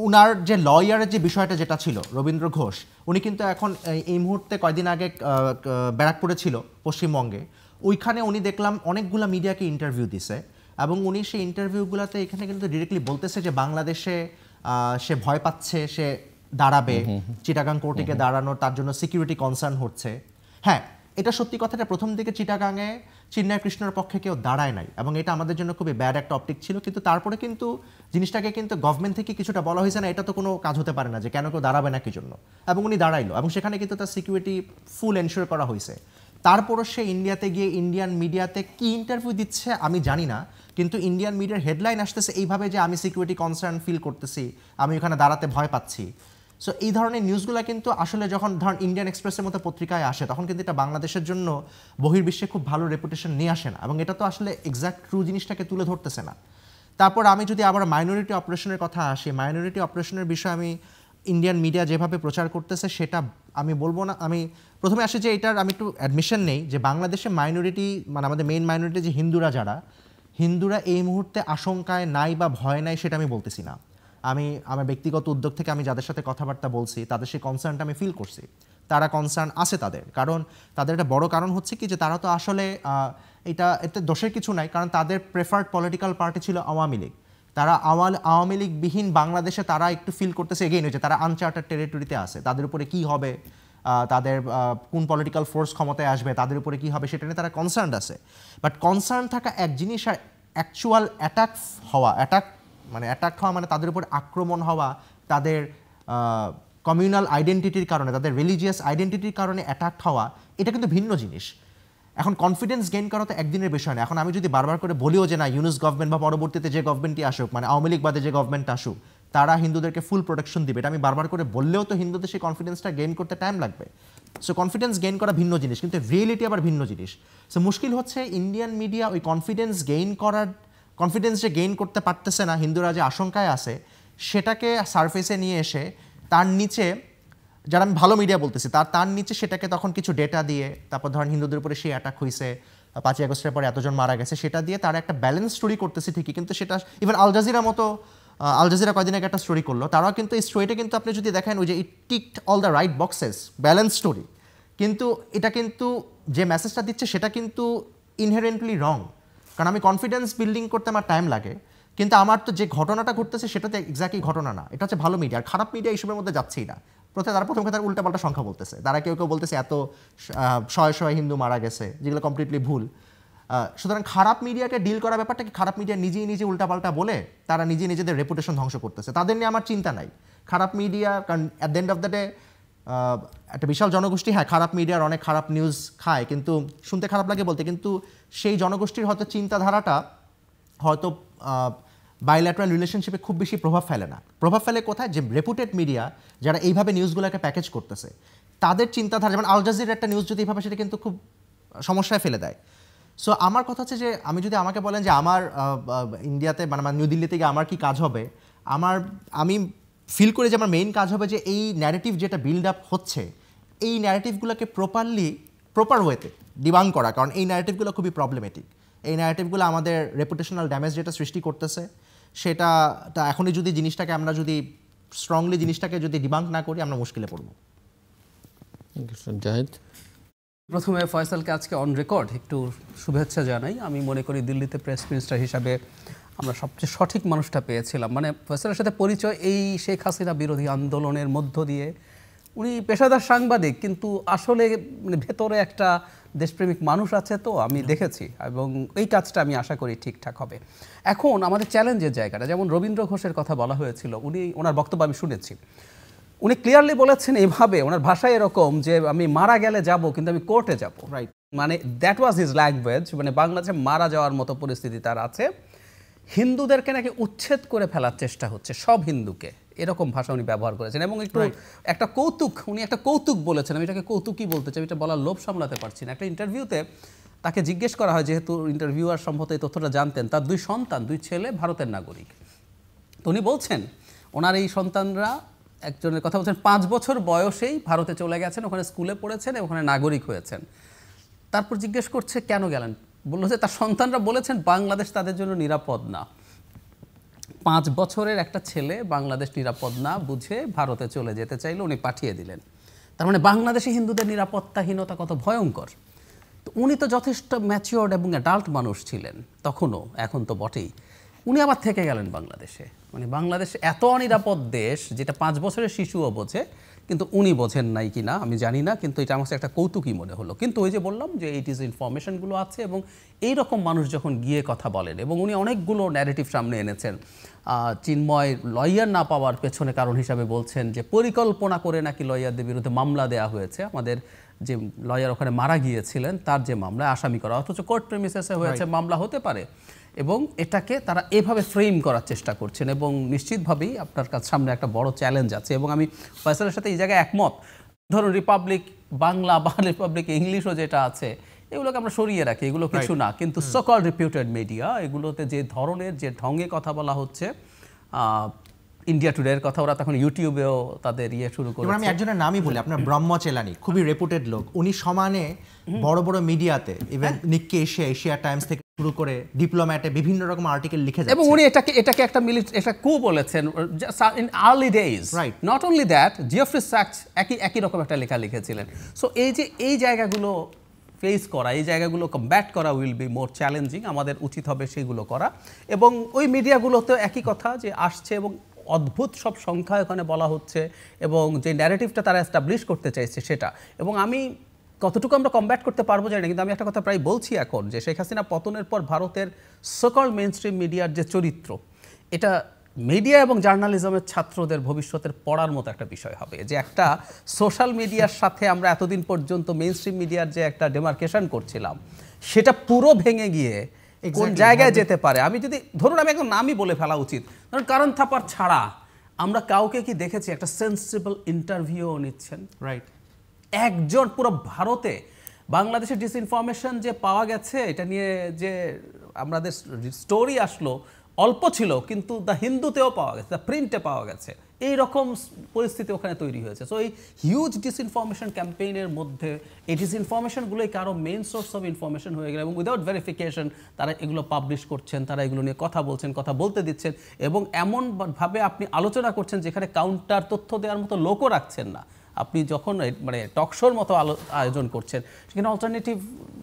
উনার যে লয়ারের যে বিষয়টা যেটা ছিল রবীন্দ্র ঘোষ, উনি কিন্তু এখন এই মুহূর্তে কয়েকদিন আগে ব্যারাকপুরে ছিল পশ্চিমবঙ্গে, ওইখানে উনি দেখলাম অনেকগুলো মিডিয়াকে ইন্টারভিউ দিছে, এবং উনি সেই ইন্টারভিউগুলোতে এখানে কিন্তু ডিরেক্টলি বলতেছে যে বাংলাদেশে সে ভয় পাচ্ছে, সে দাঁড়াবে চিটাগাং কোর্টে দাঁড়ানোর, তার জন্য সিকিউরিটি কনসার্ন হচ্ছে। হ্যাঁ, এটা সত্যি কথাটা, প্রথম দিকে চিটাগাংয়ে চিন্ময় কৃষ্ণের পক্ষে কেউ দাঁড়ায় নাই, এবং এটা আমাদের জন্য খুবই ব্যাড একটা অপটিক ছিল। কিন্তু তারপরে কিন্তু জিনিসটাকে কিন্তু গভর্নমেন্ট থেকে কিছুটা বলা হয়েছে না, এটা তো কোনো কাজ হতে পারে না যে কেন কেউ দাঁড়াবে না কি জন্য, এবং উনি দাঁড়াইলো, এবং সেখানে কিন্তু তার সিকিউরিটি ফুল এনশিওর করা হয়েছে। তারপরও সে ইন্ডিয়াতে গিয়ে ইন্ডিয়ান মিডিয়াতে কি ইন্টারভিউ দিচ্ছে আমি জানি না, কিন্তু ইন্ডিয়ান মিডিয়ার হেডলাইন আসতেছে এইভাবে যে আমি সিকিউরিটি কনসার্ন ফিল করতেছি, আমি ওখানে দাঁড়াতে ভয় পাচ্ছি। সো এই ধরনের নিউজগুলো কিন্তু আসলে যখন ধরেন ইন্ডিয়ান এক্সপ্রেসের মতো পত্রিকায় আসে, তখন কিন্তু এটা বাংলাদেশের জন্য বহির্বিশ্বে খুব ভালো রেপুটেশন নিয়ে আসে না, এবং এটা তো আসলে এক্স্যাক্ট ট্রু জিনিসটাকে তুলে ধরতেছে না। তারপর আমি যদি আবার মাইনরিটি অপারেশনের কথা আসি, মাইনরিটি অপারেশনের বিষয়ে আমি ইন্ডিয়ান মিডিয়া যেভাবে প্রচার করতেছে সেটা আমি বলবো না। আমি প্রথমে আসি যে এটার আমি একটু অ্যাডমিশন নেই যে বাংলাদেশে মাইনরিটি মানে আমাদের মেইন মাইনরিটি যে হিন্দুরা এই মুহূর্তে আশঙ্কায় নাই বা ভয় নাই সেটা আমি বলতেছি না। আমি আমার ব্যক্তিগত উদ্যোগ থেকে আমি যাদের সাথে কথাবার্তা বলছি তাদের সেই কনসার্নটা আমি ফিল করছি, তারা কনসার্ন আছে তাদের। কারণ তাদের একটা বড় কারণ হচ্ছে কি যে তারা তো আসলে এতে দোষের কিছু নাই, কারণ তাদের প্রেফার্ড পলিটিক্যাল পার্টি ছিল আওয়ামী লীগ। তারা আওয়ামী লীগবিহীন বাংলাদেশে তারা একটু ফিল করতেছে এগেইন হয়েছে, তারা আনচার্টার টেরিটরিতে আছে, তাদের উপরে কি হবে, তাদের কোন পলিটিক্যাল ফোর্স ক্ষমতায় আসবে, তাদের উপরে কি হবে সেটা নিয়ে তারা কনসার্ন আছে। বাট কনসার্ন থাকা এক জিনিস, আর অ্যাকচুয়াল অ্যাটাক হওয়া মানে তাদের উপর আক্রমণ হওয়া, তাদের কমিউনাল আইডেন্টিটির কারণে, তাদের রিলিজিয়াস আইডেন্টিটির কারণে অ্যাটাক হওয়া, এটা কিন্তু ভিন্ন জিনিস। এখন কনফিডেন্স গেইন করা তো একদিনের বিষয় না। এখন আমি যদি বারবার করে বলিও যে না ইউনুস গভর্নমেন্ট বা পরবর্তীতে যে গভর্নমেন্টই আসুক, মানে আওয়ামী লীগ বাদে যে গভর্নমেন্ট আসুক, তারা হিন্দুদেরকে ফুল প্রোটেকশন দিবে, এটা আমি বারবার করে বললেও তো হিন্দুদের সেই কনফিডেন্সটা গেইন করতে টাইম লাগবে। সো কনফিডেন্স গেইন করা ভিন্ন জিনিস, কিন্তু রিয়েলিটি আবার ভিন্ন জিনিস। সো মুশকিল হচ্ছে ইন্ডিয়ান মিডিয়া ওই কনফিডেন্স যে গেইন করতে পারতেছে না, হিন্দুরা যে আশঙ্কায় আছে সেটাকে সারফেসে নিয়ে এসে তার নিচে, যারা আমি ভালো মিডিয়া বলতেছি তার নিচে সেটাকে তখন কিছু ডেটা দিয়ে, তারপর ধরেন হিন্দুদের উপরে সেই অ্যাটাক হয়েছে, 5ই আগস্টের পরে এতজন মারা গেছে, সেটা দিয়ে তারা একটা ব্যালেন্স স্টোরি করতেছে ঠিকই, কিন্তু সেটা ইভেন আল জাজিরা কয়দিন আগে একটা স্টোরি করলো, তারাও কিন্তু এই স্টোরিটা কিন্তু আপনি যদি দেখেন ওই যে it ticked all the right boxes, balance story, কিন্তু এটা কিন্তু যে মেসেজটা দিচ্ছে সেটা কিন্তু ইনহেরেন্টলি রং। কারণ আমি কনফিডেন্স বিল্ডিং করতে আমার টাইম লাগে, কিন্তু আমার তো যে ঘটনাটা ঘটতেছে সেটা তো এক্স্যাক্টলি ঘটনা না। এটা হচ্ছে ভালো মিডিয়া, আর খারাপ মিডিয়া এইসবের মধ্যে যাচ্ছেই না। তারা প্রথম কথা উল্টাপাল্টা সংখ্যা বলতেছে, তারা কেউ বলতেছে এত শয়ে হিন্দু মারা গেছে, যেগুলো কমপ্লিটলি ভুল। সুতরাং খারাপ মিডিয়াকে ডিল করার ব্যাপারটা কি, খারাপ মিডিয়া নিজে উল্টাপাল্টা বলে তারা নিজেদের রেপুটেশন ধ্বংস করতেছে, তাদের নিয়ে আমার চিন্তা নাই। খারাপ মিডিয়া, কারণ at the end of the day একটা বিশাল জনগোষ্ঠী, হ্যাঁ খারাপ মিডিয়ার অনেক খারাপ নিউজ খায়, কিন্তু শুনতে খারাপ লাগে বলতে, কিন্তু সেই জনগোষ্ঠীর হয়তো চিন্তাধারাটা হয়তো বাইল্যাটারাল রিলেশনশিপে খুব বেশি প্রভাব ফেলে না। প্রভাব ফেলে কোথায়, যে রেপুটেড মিডিয়া যারা এইভাবে নিউজগুলোকে প্যাকেজ করতেছে তাদের চিন্তাধারা, যেমন আল জাজিরার একটা নিউজ যদি এইভাবে, সেটা কিন্তু খুব সমস্যায় ফেলে দেয়। সো আমার কথা হচ্ছে যে যদি আমাকে বলেন যে আমার ইন্ডিয়াতে মানে নিউ দিল্লিতে গিয়ে আমার কি কাজ হবে, আমি ফিল করি যে আমার মেইন কাজ হবে যে এই ন্যারেটিভ যেটা বিল্ড আপ হচ্ছে, এই ন্যারেটিভগুলোকে প্রপার ওয়েতে ডিবাঙ্ক করা, কারণ এই ন্যারেটিভগুলো খুবই প্রবলেমেটিক। এই ন্যারেটিভগুলো আমাদের রেপুটেশনাল ড্যামেজ যেটা সৃষ্টি করতেছে, সেটা এখনই যদি আমরা যদি স্ট্রংলি জিনিসটাকে যদি ডিবাঙ্ক না করি, আমরা মুশকিলে পড়ব। জাহিদ, প্রথমে ফয়সালকে আজকে অন রেকর্ড একটু শুভেচ্ছা জানাই। আমি মনে করি দিল্লিতে প্রেস মিনিস্টার হিসাবে আমরা সবচেয়ে সঠিক মানুষটা পেয়েছিলাম। মানে ফয়সালের সাথে পরিচয় এই শেখ হাসিনা বিরোধী আন্দোলনের মধ্য দিয়ে। উনি পেশাদার সাংবাদিক, কিন্তু আসলে মানে ভেতরে একটা দেশপ্রেমিক মানুষ আছে, তো আমি দেখেছি, এবং এই কাজটা আমি আশা করি ঠিকঠাক হবে। এখন আমাদের চ্যালেঞ্জের জায়গাটা, যেমন রবীন্দ্র ঘোষের কথা বলা হয়েছিল, ওনার বক্তব্য আমি শুনেছি, উনি ক্লিয়ারলি বলেছেন এভাবে, ওনার ভাষায় এরকম যে আমি মারা গেলে যাব, কিন্তু আমি কোর্টে যাব, রাইট, মানে দ্যাট ওয়াজ হিজ ল্যাঙ্গুয়েজ। মানে বাংলাদেশে মারা যাওয়ার মতো পরিস্থিতি তার আছে, হিন্দুদেরকে নাকি উচ্ছেদ করে ফেলার চেষ্টা হচ্ছে, সব হিন্দুকে, এরকম ভাষা উনি ব্যবহার করেছেন। এবং একটু উনি একটা কৌতুক বলেছেন, আমি এটাকে কৌতুকই বলতে চাই, এটা বলার লোভ সামলাতে পারছি না। একটা ইন্টারভিউতে তাকে জিজ্ঞেস করা হয়, যেহেতু ইন্টারভিউয়ার সম্ভবত এই তথ্যটা জানতেন, তার 2 সন্তান, 2 ছেলে ভারতের নাগরিক। তো উনি বলছেন ওনার এই সন্তানরা, একজনের কথা বলছেন 5 বছর বয়সেই ভারতে চলে গেছেন, ওখানে স্কুলে পড়েছেন, ওখানে নাগরিক হয়েছেন। তারপর জিজ্ঞেস করছে কেন গেলেন, বললো যে তার সন্তানরা বলেছেন বাংলাদেশ তাদের জন্য নিরাপদ না। 5 বছরের একটা ছেলে বাংলাদেশ নিরাপদ না বুঝে ভারতে চলে যেতে চাইলে উনি পাঠিয়ে দিলেন। তার মানে বাংলাদেশি হিন্দুদের নিরাপত্তাহীনতা কত ভয়ঙ্কর। তো উনি তো যথেষ্ট ম্যাচিওর্ড এবং অ্যাডাল্ট মানুষ ছিলেন তখনও, এখন তো বটেই। উনি আবার থেকে গেলেন বাংলাদেশে। মানে বাংলাদেশ এত অনিরাপদ দেশ, যেটা 5 বছরের শিশুও বোঝে, কিন্তু উনি বোঝেন নাই কি না আমি জানি না, কিন্তু এটা আমার একটা কৌতুকই মনে হলো। কিন্তু ওই যে বললাম যে এইটিজ ইনফরমেশনগুলো আছে, এবং এই রকম মানুষ যখন গিয়ে কথা বলেন, এবং উনি অনেকগুলো ন্যারেটিভ সামনে এনেছেন। চিন্ময় লয়ার না পাওয়ার পেছনে কারণ হিসাবে বলছেন যে পরিকল্পনা করে নাকি লয়ারদের বিরুদ্ধে মামলা দেওয়া হয়েছে, আমাদের যে লয়ার ওখানে মারা গিয়েছিলেন তার যে মামলা আসামি করা, অথচ কোর্ট প্রেমিসেসে হয়েছে, মামলা হতে পারে, এবং এটাকে তারা এভাবে ফ্রেম করার চেষ্টা করছেন। এবং নিশ্চিতভাবেই আপনার কাছে সামনে একটা বড় চ্যালেঞ্জ আছে, এবং আমি ফয়সালের সাথে এই জায়গায় একমত। ধরুন রিপাবলিক বাংলা বা রিপাবলিক ইংলিশও যেটা আছে, এগুলোকে আমরা সরিয়ে রাখি, এগুলো কিছু না, কিন্তু সো কল্ড রিপিউটেড মিডিয়া, এগুলোতে যে ধরনের যে ঢঙে কথা বলা হচ্ছে, ইন্ডিয়া টুডের কথা ওরা তখন ইউটিউবেও তাদের শুরু এবার করেছে। আমি একজনের নামই বলি, আপনার ব্রহ্ম চেলানি, খুবই রেপুটেড লোক, উনি সমানে বড় বড় মিডিয়াতে ইভেন নিক্কে এশিয়া টাইমস থেকে শুরু করে ডিপ্লোম্যাটে বিভিন্ন রকম আর্টিকেল লিখে এবং যাচ্ছেন। উনি এটাকে একটা একটা কু বলেছেন in early days. Right. Not only that, Geoffrey sucks একই রকম একটা লেখা লিখেছিলেন। সো এই জায়গাগুলো ফেস করা, এই জায়গাগুলো কমব্যাট করা উইল বি মোর চ্যালেঞ্জিং। আমাদের উচিত হবে সেগুলো করা। এবং ওই মিডিয়াগুলোতে একই কথা যে আসছে এবং অদ্ভুত সব সংখ্যা এখানে বলা হচ্ছে এবং যে ন্যারেটিভটা তারা এস্টাবলিশ করতে চাইছে সেটা। এবং আমি কতটুকু আমরা কমব্যাট করতে পারবো জানি না, কিন্তু আমি একটা কথা প্রায় বলছি এখন যে শেখ হাসিনা পতনের পর ভারতের সকল মেইনস্ট্রিম মিডিয়ার যে চরিত্র, এটা মিডিয়া এবং জার্নালিজমের ছাত্রদের ভবিষ্যতের পড়ার মতো একটা বিষয় হবে। যে একটা সোশ্যাল মিডিয়ার সাথে আমরা এতদিন পর্যন্ত মেইনস্ট্রিম মিডিয়ার যে একটা ডেমার্কেশন করছিলাম, সেটা পুরো ভেঙে গিয়ে কোন জায়গায় যেতে পারে। আমি যদি ধরুন, আমি এখন নামই বলে ফেলা উচিত, কারণ কারণ থাপার ছাড়া আমরা কাউকে কি দেখেছি একটা সেন্সিবল ইন্টারভিউ নিচ্ছেন? রাইট। একজন পুরো ভারতে বাংলাদেশের ডিসইনফরমেশন যে পাওয়া গেছে, এটা নিয়ে যে আমাদের স্টোরি আসলো অল্প ছিল, কিন্তু দ্য হিন্দুতেও পাওয়া গেছে, দ্য প্রিন্টে পাওয়া গেছে। এই রকম পরিস্থিতি ওখানে তৈরি হয়েছে। সো এই হিউজ ডিসইনফরমেশন ক্যাম্পেইনের মধ্যে এই ডিসইনফরমেশনগুলোই কারো মেইন সোর্স অফ ইনফরমেশন হয়ে গেল এবং উইদাউট ভেরিফিকেশন তারা এগুলো পাবলিশ করছেন, তারা এগুলো নিয়ে কথা বলছেন, কথা বলতে দিচ্ছেন এবং এমনভাবে আপনি আলোচনা করছেন যেখানে কাউন্টার তথ্য দেওয়ার মতো লোকও রাখছেন না। আপনি যখন মানে টকশোর মতো আয়োজন করছেন, সেখানে অল্টারনেটিভ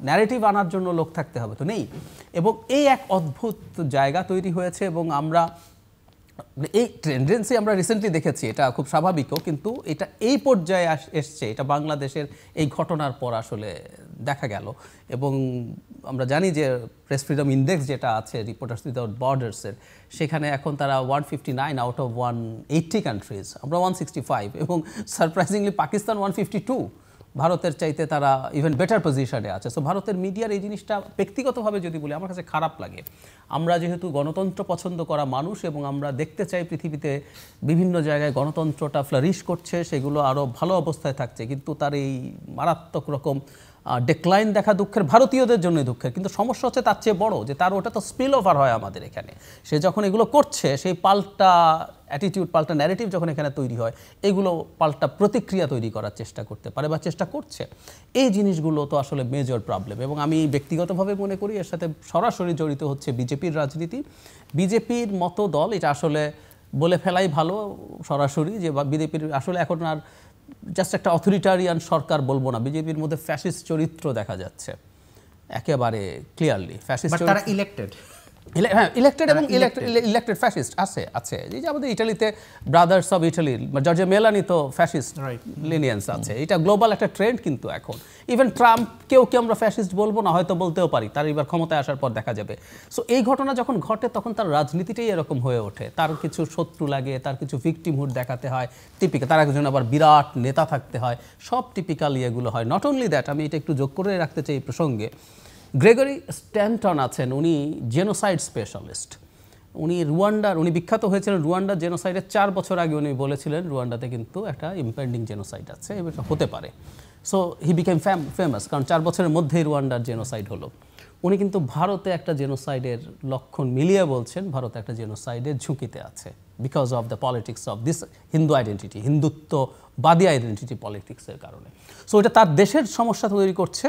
ন্যারেটিভ আনার জন্য লোক থাকতে হবে, তো নেই। এবং এই এক অদ্ভুত জায়গা তৈরি হয়েছে এবং আমরা এই টেন্ডেন্সি আমরা রিসেন্টলি দেখেছি, এটা খুব স্বাভাবিকও, কিন্তু এটা এই পর্যায়ে এসছে, এটা বাংলাদেশের এই ঘটনার পর আসলে দেখা গেল। এবং আমরা জানি যে প্রেস ফ্রিডম ইন্ডেক্স যেটা আছে রিপোর্টার্স উইদাউট বর্ডার্সের, সেখানে এখন তারা 159 আউট অফ 180 কান্ট্রিজ, আমরা 165, এবং সারপ্রাইজিংলি পাকিস্তান 152, ভারতের চাইতে তারা ইভেন বেটার পজিশনে আছে। সো ভারতের মিডিয়ার এই জিনিসটা ব্যক্তিগতভাবে যদি বলি, আমার কাছে খারাপ লাগে। আমরা যেহেতু গণতন্ত্র পছন্দ করা মানুষ এবং আমরা দেখতে চাই পৃথিবীতে বিভিন্ন জায়গায় গণতন্ত্রটা ফ্লারিশ করছে, সেগুলো আরও ভালো অবস্থায় থাকছে, কিন্তু তার এই মারাত্মক রকম ডেক্লাইন দেখা দুঃখের, ভারতীয়দের জন্যই দুঃখের। কিন্তু সমস্যা হচ্ছে তার চেয়ে বড়, যে তার ওটা তো স্পিল ওভার হয় আমাদের এখানে। সে যখন এগুলো করছে, সেই পাল্টা অ্যাটিটিউড, পাল্টা ন্যারেটিভ যখন এখানে তৈরি হয়, এগুলো পাল্টা প্রতিক্রিয়া তৈরি করার চেষ্টা করতে পারে বা চেষ্টা করছে। এই জিনিসগুলো তো আসলে মেজর প্রবলেম। এবং আমি ব্যক্তিগতভাবে মনে করি এর সাথে সরাসরি জড়িত হচ্ছে বিজেপির রাজনীতি। বিজেপির মতো দল, এটা আসলে বলে ফেলাই ভালো সরাসরি, যে বিজেপির আসলে এখন আর জাস্ট একটা অথরিটারিয়ান সরকার বলবো না, বিজেপির মধ্যে ফ্যাসিস্ট চরিত্র দেখা যাচ্ছে একেবারে ক্লিয়ারলি। ফ্যাসিস্ট, তারা ইলেক্টেড, হ্যাঁ ইলেক্টেড এবং ইলেক্টেড ফ্যাসিস্ট আছে। এই যে আমাদের ইটালিতে ব্রাদার্স অফ ইটালির জর্জিয়া মেলানি তো ফ্যাসিস্ট লিনিয়েন্স আছে, এটা গ্লোবাল একটা ট্রেন্ড। কিন্তু এখন ইভেন ট্রাম্পকেও কি আমরা ফ্যাসিস্ট বলবো না? হয়তো বলতেও পারি, তার এবার ক্ষমতায় আসার পর দেখা যাবে। সো এই ঘটনা যখন ঘটে, তখন তার রাজনীতিটাই এরকম হয়ে ওঠে, তার কিছু শত্রু লাগে, তার কিছু ভিকটিমহুড দেখাতে হয়, টিপিক্যাল, তার একজন আবার বিরাট নেতা থাকতে হয়, সব টিপিক্যাল ইয়েগুলো হয়। নট অনলি দ্যাট, আমি এটা একটু যোগ করে রাখতে চাই এই প্রসঙ্গে, গ্রেগরি স্ট্যান্টন আছেন, উনি জেনোসাইড স্পেশালিস্ট। উনি বিখ্যাত হয়েছিলেন রুয়ান্ডার জেনোসাইডের 4 বছর আগে। উনি বলেছিলেন রুয়ান্ডাতে কিন্তু একটা ইম্পেন্ডিং জেনোসাইড আছে, এটা হতে পারে। সো হি বিকেম ফেমাস, কারণ 4 বছরের মধ্যেই রুয়ান্ডার জেনোসাইড হলো। উনি কিন্তু ভারতে একটা জেনোসাইডের লক্ষণ মিলিয়ে বলছেন ভারতে একটা জেনোসাইডের ঝুঁকিতে আছে, because of the politics of this Hindu identity, হিন্দুত্ববাদী আইডেন্টিটি পলিটিক্সের কারণে। সো এটা তার দেশের সমস্যা তৈরি করছে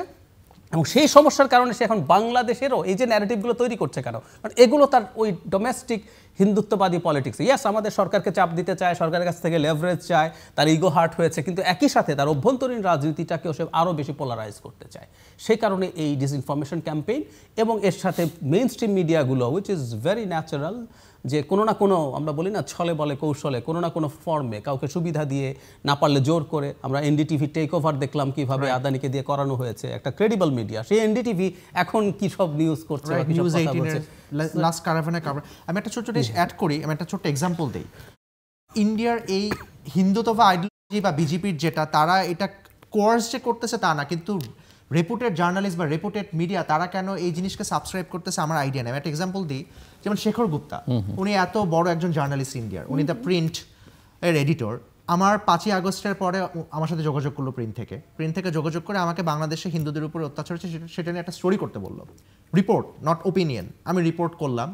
এবং সেই সমস্যার কারণে সে এখন বাংলাদেশেরও এই যে ন্যারেটিভগুলো তৈরি করছে কেন? কারণ এগুলো তার ওই ডোমেস্টিক হিন্দুত্ববাদী পলিটিক্স। ইয়াস, আমাদের সরকারকে চাপ দিতে চায়, সরকারের কাছ থেকে লেভারেজ চায়, তার ইগো হার্ট হয়েছে, কিন্তু একই সাথে তার অভ্যন্তরীণ রাজনীতিটাকেও সে আরও বেশি পোলারাইজ করতে চায়। সেই কারণে এই ডিসইনফরমেশন ক্যাম্পেইন এবং এর সাথে মেইন স্ট্রিম মিডিয়াগুলো, উইচ ইজ ভেরি ন্যাচারাল, যে কোনো না কোনো, আমরা বলি না ছলে বলে কৌশলে, কোনো না কোনো ফর্মে কাউকে সুবিধা দিয়ে, না পারলে জোর করে। আমরা এনডিটিভি টেক ওভার দেখলাম কিভাবে আদানিকে দিয়ে করানো হয়েছে, একটা ক্রেডিবল মিডিয়া। সেই এনডিটিভি এখন কি সব নিউজ করছে, নিউজ 18 লাস্ট কারাভানে আমি একটা ছোট্ট জিনিস অ্যাড করি, আমি একটা ছোট্ট এক্সাম্পল দিই। ইন্ডিয়ার এই হিন্দুত্ব আইডিওলজি বা বিজেপির যেটা, তারা এটা কোর্স যে করতেছে তা না, কিন্তু রেপুটেড জার্নালিস্ট বা রেপুটেড মিডিয়া তারা কেন এই জিনিসকে সাবস্ক্রাইব করতেছে আমার আইডিয়া নেই। আমি একটা এক্সাম্পল দিই, যেমন শেখর গুপ্তা, উনি এত বড় একজন জার্নালিস্ট ইন্ডিয়ার, উনি দ্য প্রিন্ট এর এডিটর। আমার 5ই আগস্টের পরে আমার সাথে যোগাযোগ করলো প্রিন্ট থেকে যোগাযোগ করে আমাকে বাংলাদেশে হিন্দুদের উপরে অত্যাচার হচ্ছে সেটা নিয়ে একটা স্টোরি করতে বললো, রিপোর্ট, নট ওপিনিয়ন। আমি রিপোর্ট করলাম,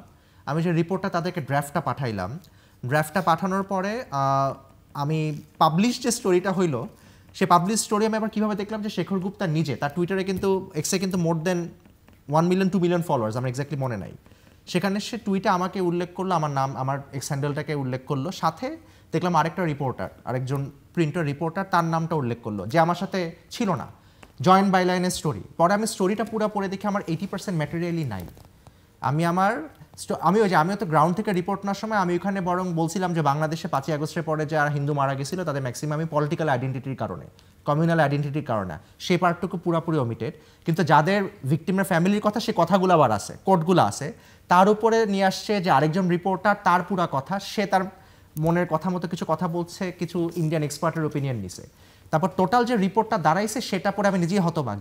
আমি যে রিপোর্টটা তাদেরকে ড্রাফটটা পাঠাইলাম, ড্রাফটটা পাঠানোর পরে আমি পাবলিশ যে স্টোরিটা হইলো, সে পাবলিশ স্টোরি আমি আবার কীভাবে দেখলাম যে শেখর গুপ্তা নিজে তার টুইটারে কিন্তু এক্সে কিন্তু মোর দেন 1 মিলিয়ন 2 মিলিয়ন ফলোয়ার্স, আমার এক্স্যাক্টলি মনে নাই। সেখানে সে টুইটে আমাকে উল্লেখ করলো, আমার নাম, আমার এক্স হ্যান্ডেলটাকে উল্লেখ করলো, সাথে দেখলাম আরেকটা রিপোর্টার, আরেকজন প্রিন্টার রিপোর্টার, তার নামটা উল্লেখ করলো, যে আমার সাথে ছিল না, জয়েন্ট বাইলাইনের স্টোরি। পরে আমি স্টোরিটা পুরো পড়ে দেখি আমার 80% ম্যাটেরিয়ালই নাই। আমি আমিও তো গ্রাউন্ড থেকে রিপোর্ট নেওয়ার সময় আমি ওখানে বরং বলছিলাম যে বাংলাদেশে 5ই আগস্টের পরে যারা হিন্দু মারা গেছিল তাদের ম্যাক্সিমামই পলিটিক্যাল আইডেন্টিটির কারণে, কমিউনাল আইডেন্টিটির কারণে, সেই পার্টটুকু পুরোপুরি ওমিটেড। কিন্তু যাদের ভিকটিমের ফ্যামিলির কথা, সে কথাগুলো আবার আছে, কোর্টগুলো আছে, তার উপরে নিয়ে আসছে যে আরেকজন রিপোর্টার, তার পুরা কথা, সে তার মনের কথা মতো কিছু কথা বলছে, কিছু ইন্ডিয়ান এক্সপার্টের ওপিনিয়ন নিছে। তারপর টোটাল যে রিপোর্টটা দাঁড়াইছে সেটা পরে আমি নিজেই হতবাক,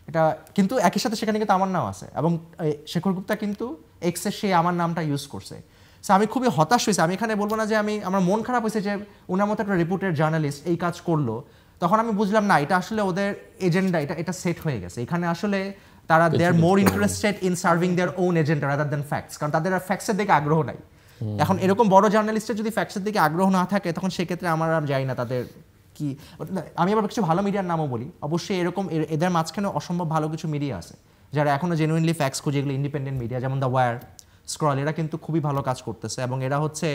এটা কিন্তু একই সাথে সেখানে কিন্তু আমার নাম আছে, এবং শেখর গুপ্তা কিন্তু এক্সে সে আমার নামটা ইউজ করছে। সো আমি খুবই হতাশ হয়েছি। আমি এখানে বলবো না যে আমার মন খারাপ হয়েছে যে ওনার মতো একটা রিপোর্টের জার্নালিস্ট এই কাজ করলো। তখন আমি বুঝলাম না, এটা আসলে ওদের এজেন্ডা, এটা সেট হয়ে গেছে। এখানে আসলে তারা they are more interested in serving their own agenda rather than facts, কারণ তাদের আর ফ্যাক্টসের দিকে আগ্রহ নাই। এখন এরকম বড় জার্নালিস্টের যদি ফ্যাক্টসের দিকে আগ্রহ না থাকে, তখন সেক্ষেত্রে আমার আর যাই না তাদের কি। আমি আবার কিছু ভালো মিডিয়ার নামও বলি, অবশ্যই এরকম এদের মাঝখানে অসম্ভব ভালো কিছু মিডিয়া আছে যারা এখনও জেনুইনলি ফ্যাক্টস খুঁজে, এগুলো ইন্ডিপেন্ডেন্ট মিডিয়া, যেমন দ্য ওয়্যার, স্ক্রল, এরা কিন্তু খুবই ভালো কাজ করতেছে, এবং এরা হচ্ছে